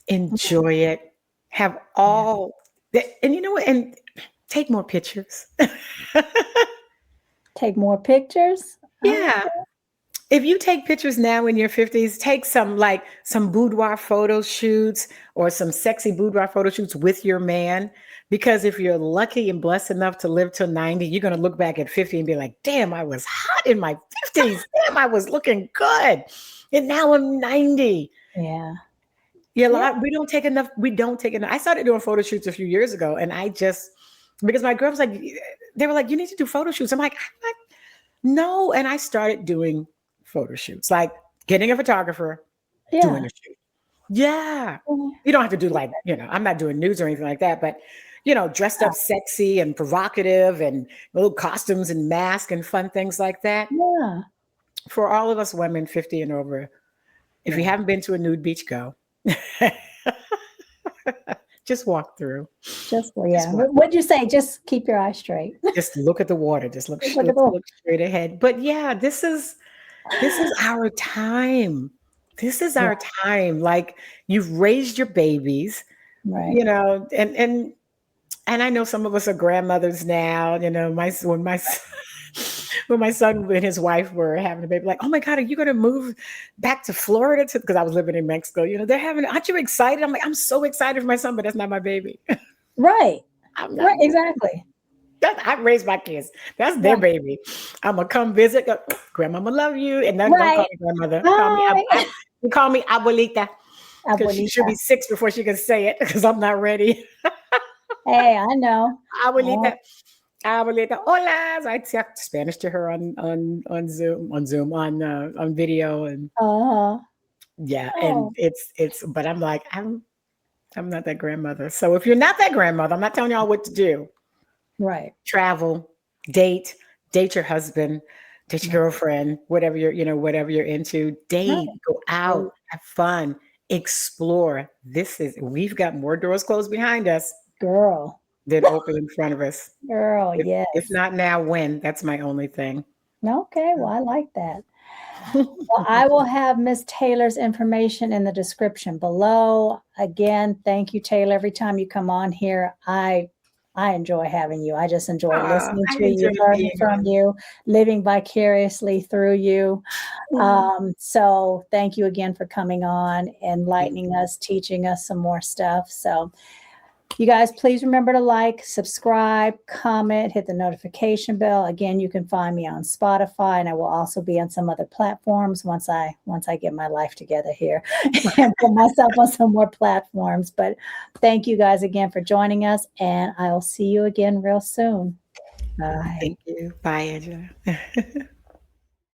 A: Enjoy it. Have
B: Yeah.
A: all and you know what? And take more pictures.
B: Take more pictures. Oh,
A: Yeah. If you take pictures now in your 50s, take some boudoir photo shoots or some sexy boudoir photo shoots with your man. Because if you're lucky and blessed enough to live till 90, you're going to look back at 50 and be like, damn, I was hot in my 50s. Damn, I was looking good. And now I'm 90.
B: yeah.
A: Yeah,
B: Yeah.
A: we don't take enough. We don't take enough. I started doing photo shoots a few years ago, and because my girls they were like, you need to do photo shoots. I'm like, no. And I started doing photo shoots, like getting a photographer, doing
B: Yeah.
A: a shoot. Yeah.
B: Mhm.
A: You don't have to do I'm not doing nudes or anything like that, but dressed up sexy and provocative and little costumes and masks and fun things like that.
B: Yeah.
A: For all of us women 50 and over, if you
B: Yeah.
A: haven't been to a nude beach, go. Just walk through.
B: Just,
A: Just
B: yeah.
A: walk.
B: What'd you say? Just keep your eyes straight.
A: Just look at the water. Just look,
B: Look at the,
A: look straight ahead. But yeah, this is our time. This is
B: yeah,
A: our time. Like you've raised your babies,
B: right.
A: and I know some of us are grandmothers now. When my son and his wife were having a baby, like, oh my God, are you going to move back to Florida? Because I was living in Mexico. Aren't you excited? I'm like, I'm so excited for my son, but that's not my baby.
B: Right.
A: I'm not.
B: Right. Exactly.
A: I raised my kids. That's their
B: Right.
A: baby. I'm gonna come visit. Go, Grandmama love you, and then don't call
B: Right.
A: me grandmother.
B: Hi.
A: Call me abuelita because she'll
B: Abuelita.
A: be 6 before she can say it because I'm not ready.
B: Hey, I know.
A: Abuelita, abuelita, hola. So I talk Spanish to her on Zoom on video, and
B: Uh-huh.
A: yeah, and
B: Oh,
A: it's. But I'm like I'm not that grandmother. So if you're not that grandmother, I'm not telling y'all what to do.
B: right.
A: Travel, date your husband, date your girlfriend, whatever you're into,
B: Right.
A: date, go out, have fun, explore. We've got more doors closed behind us
B: Girl.
A: than open in front of us.
B: Girl,
A: If
B: yes.
A: not now, when? That's my only thing.
B: Okay, well, I like that. Well, I will have Miss Taylor's information in the description below. Again, thank you, Taylor. Every time you come on here, I I enjoy having you. I just enjoy listening
A: I
B: to you,
A: enjoyed
B: learning
A: being
B: from
A: on.
B: you, living vicariously through you.
A: Mm,
B: So thank you again for coming on,
A: thank
B: enlightening
A: you.
B: us, teaching us some more stuff. So you guys, please remember to like, subscribe, comment, hit the notification bell. Again, you can find me on Spotify, and I will also be on some other platforms once I get my life together here and put myself on some more platforms. But thank you guys again for joining us, and I'll see you again real soon. Bye.
A: Thank you. Bye, Angela.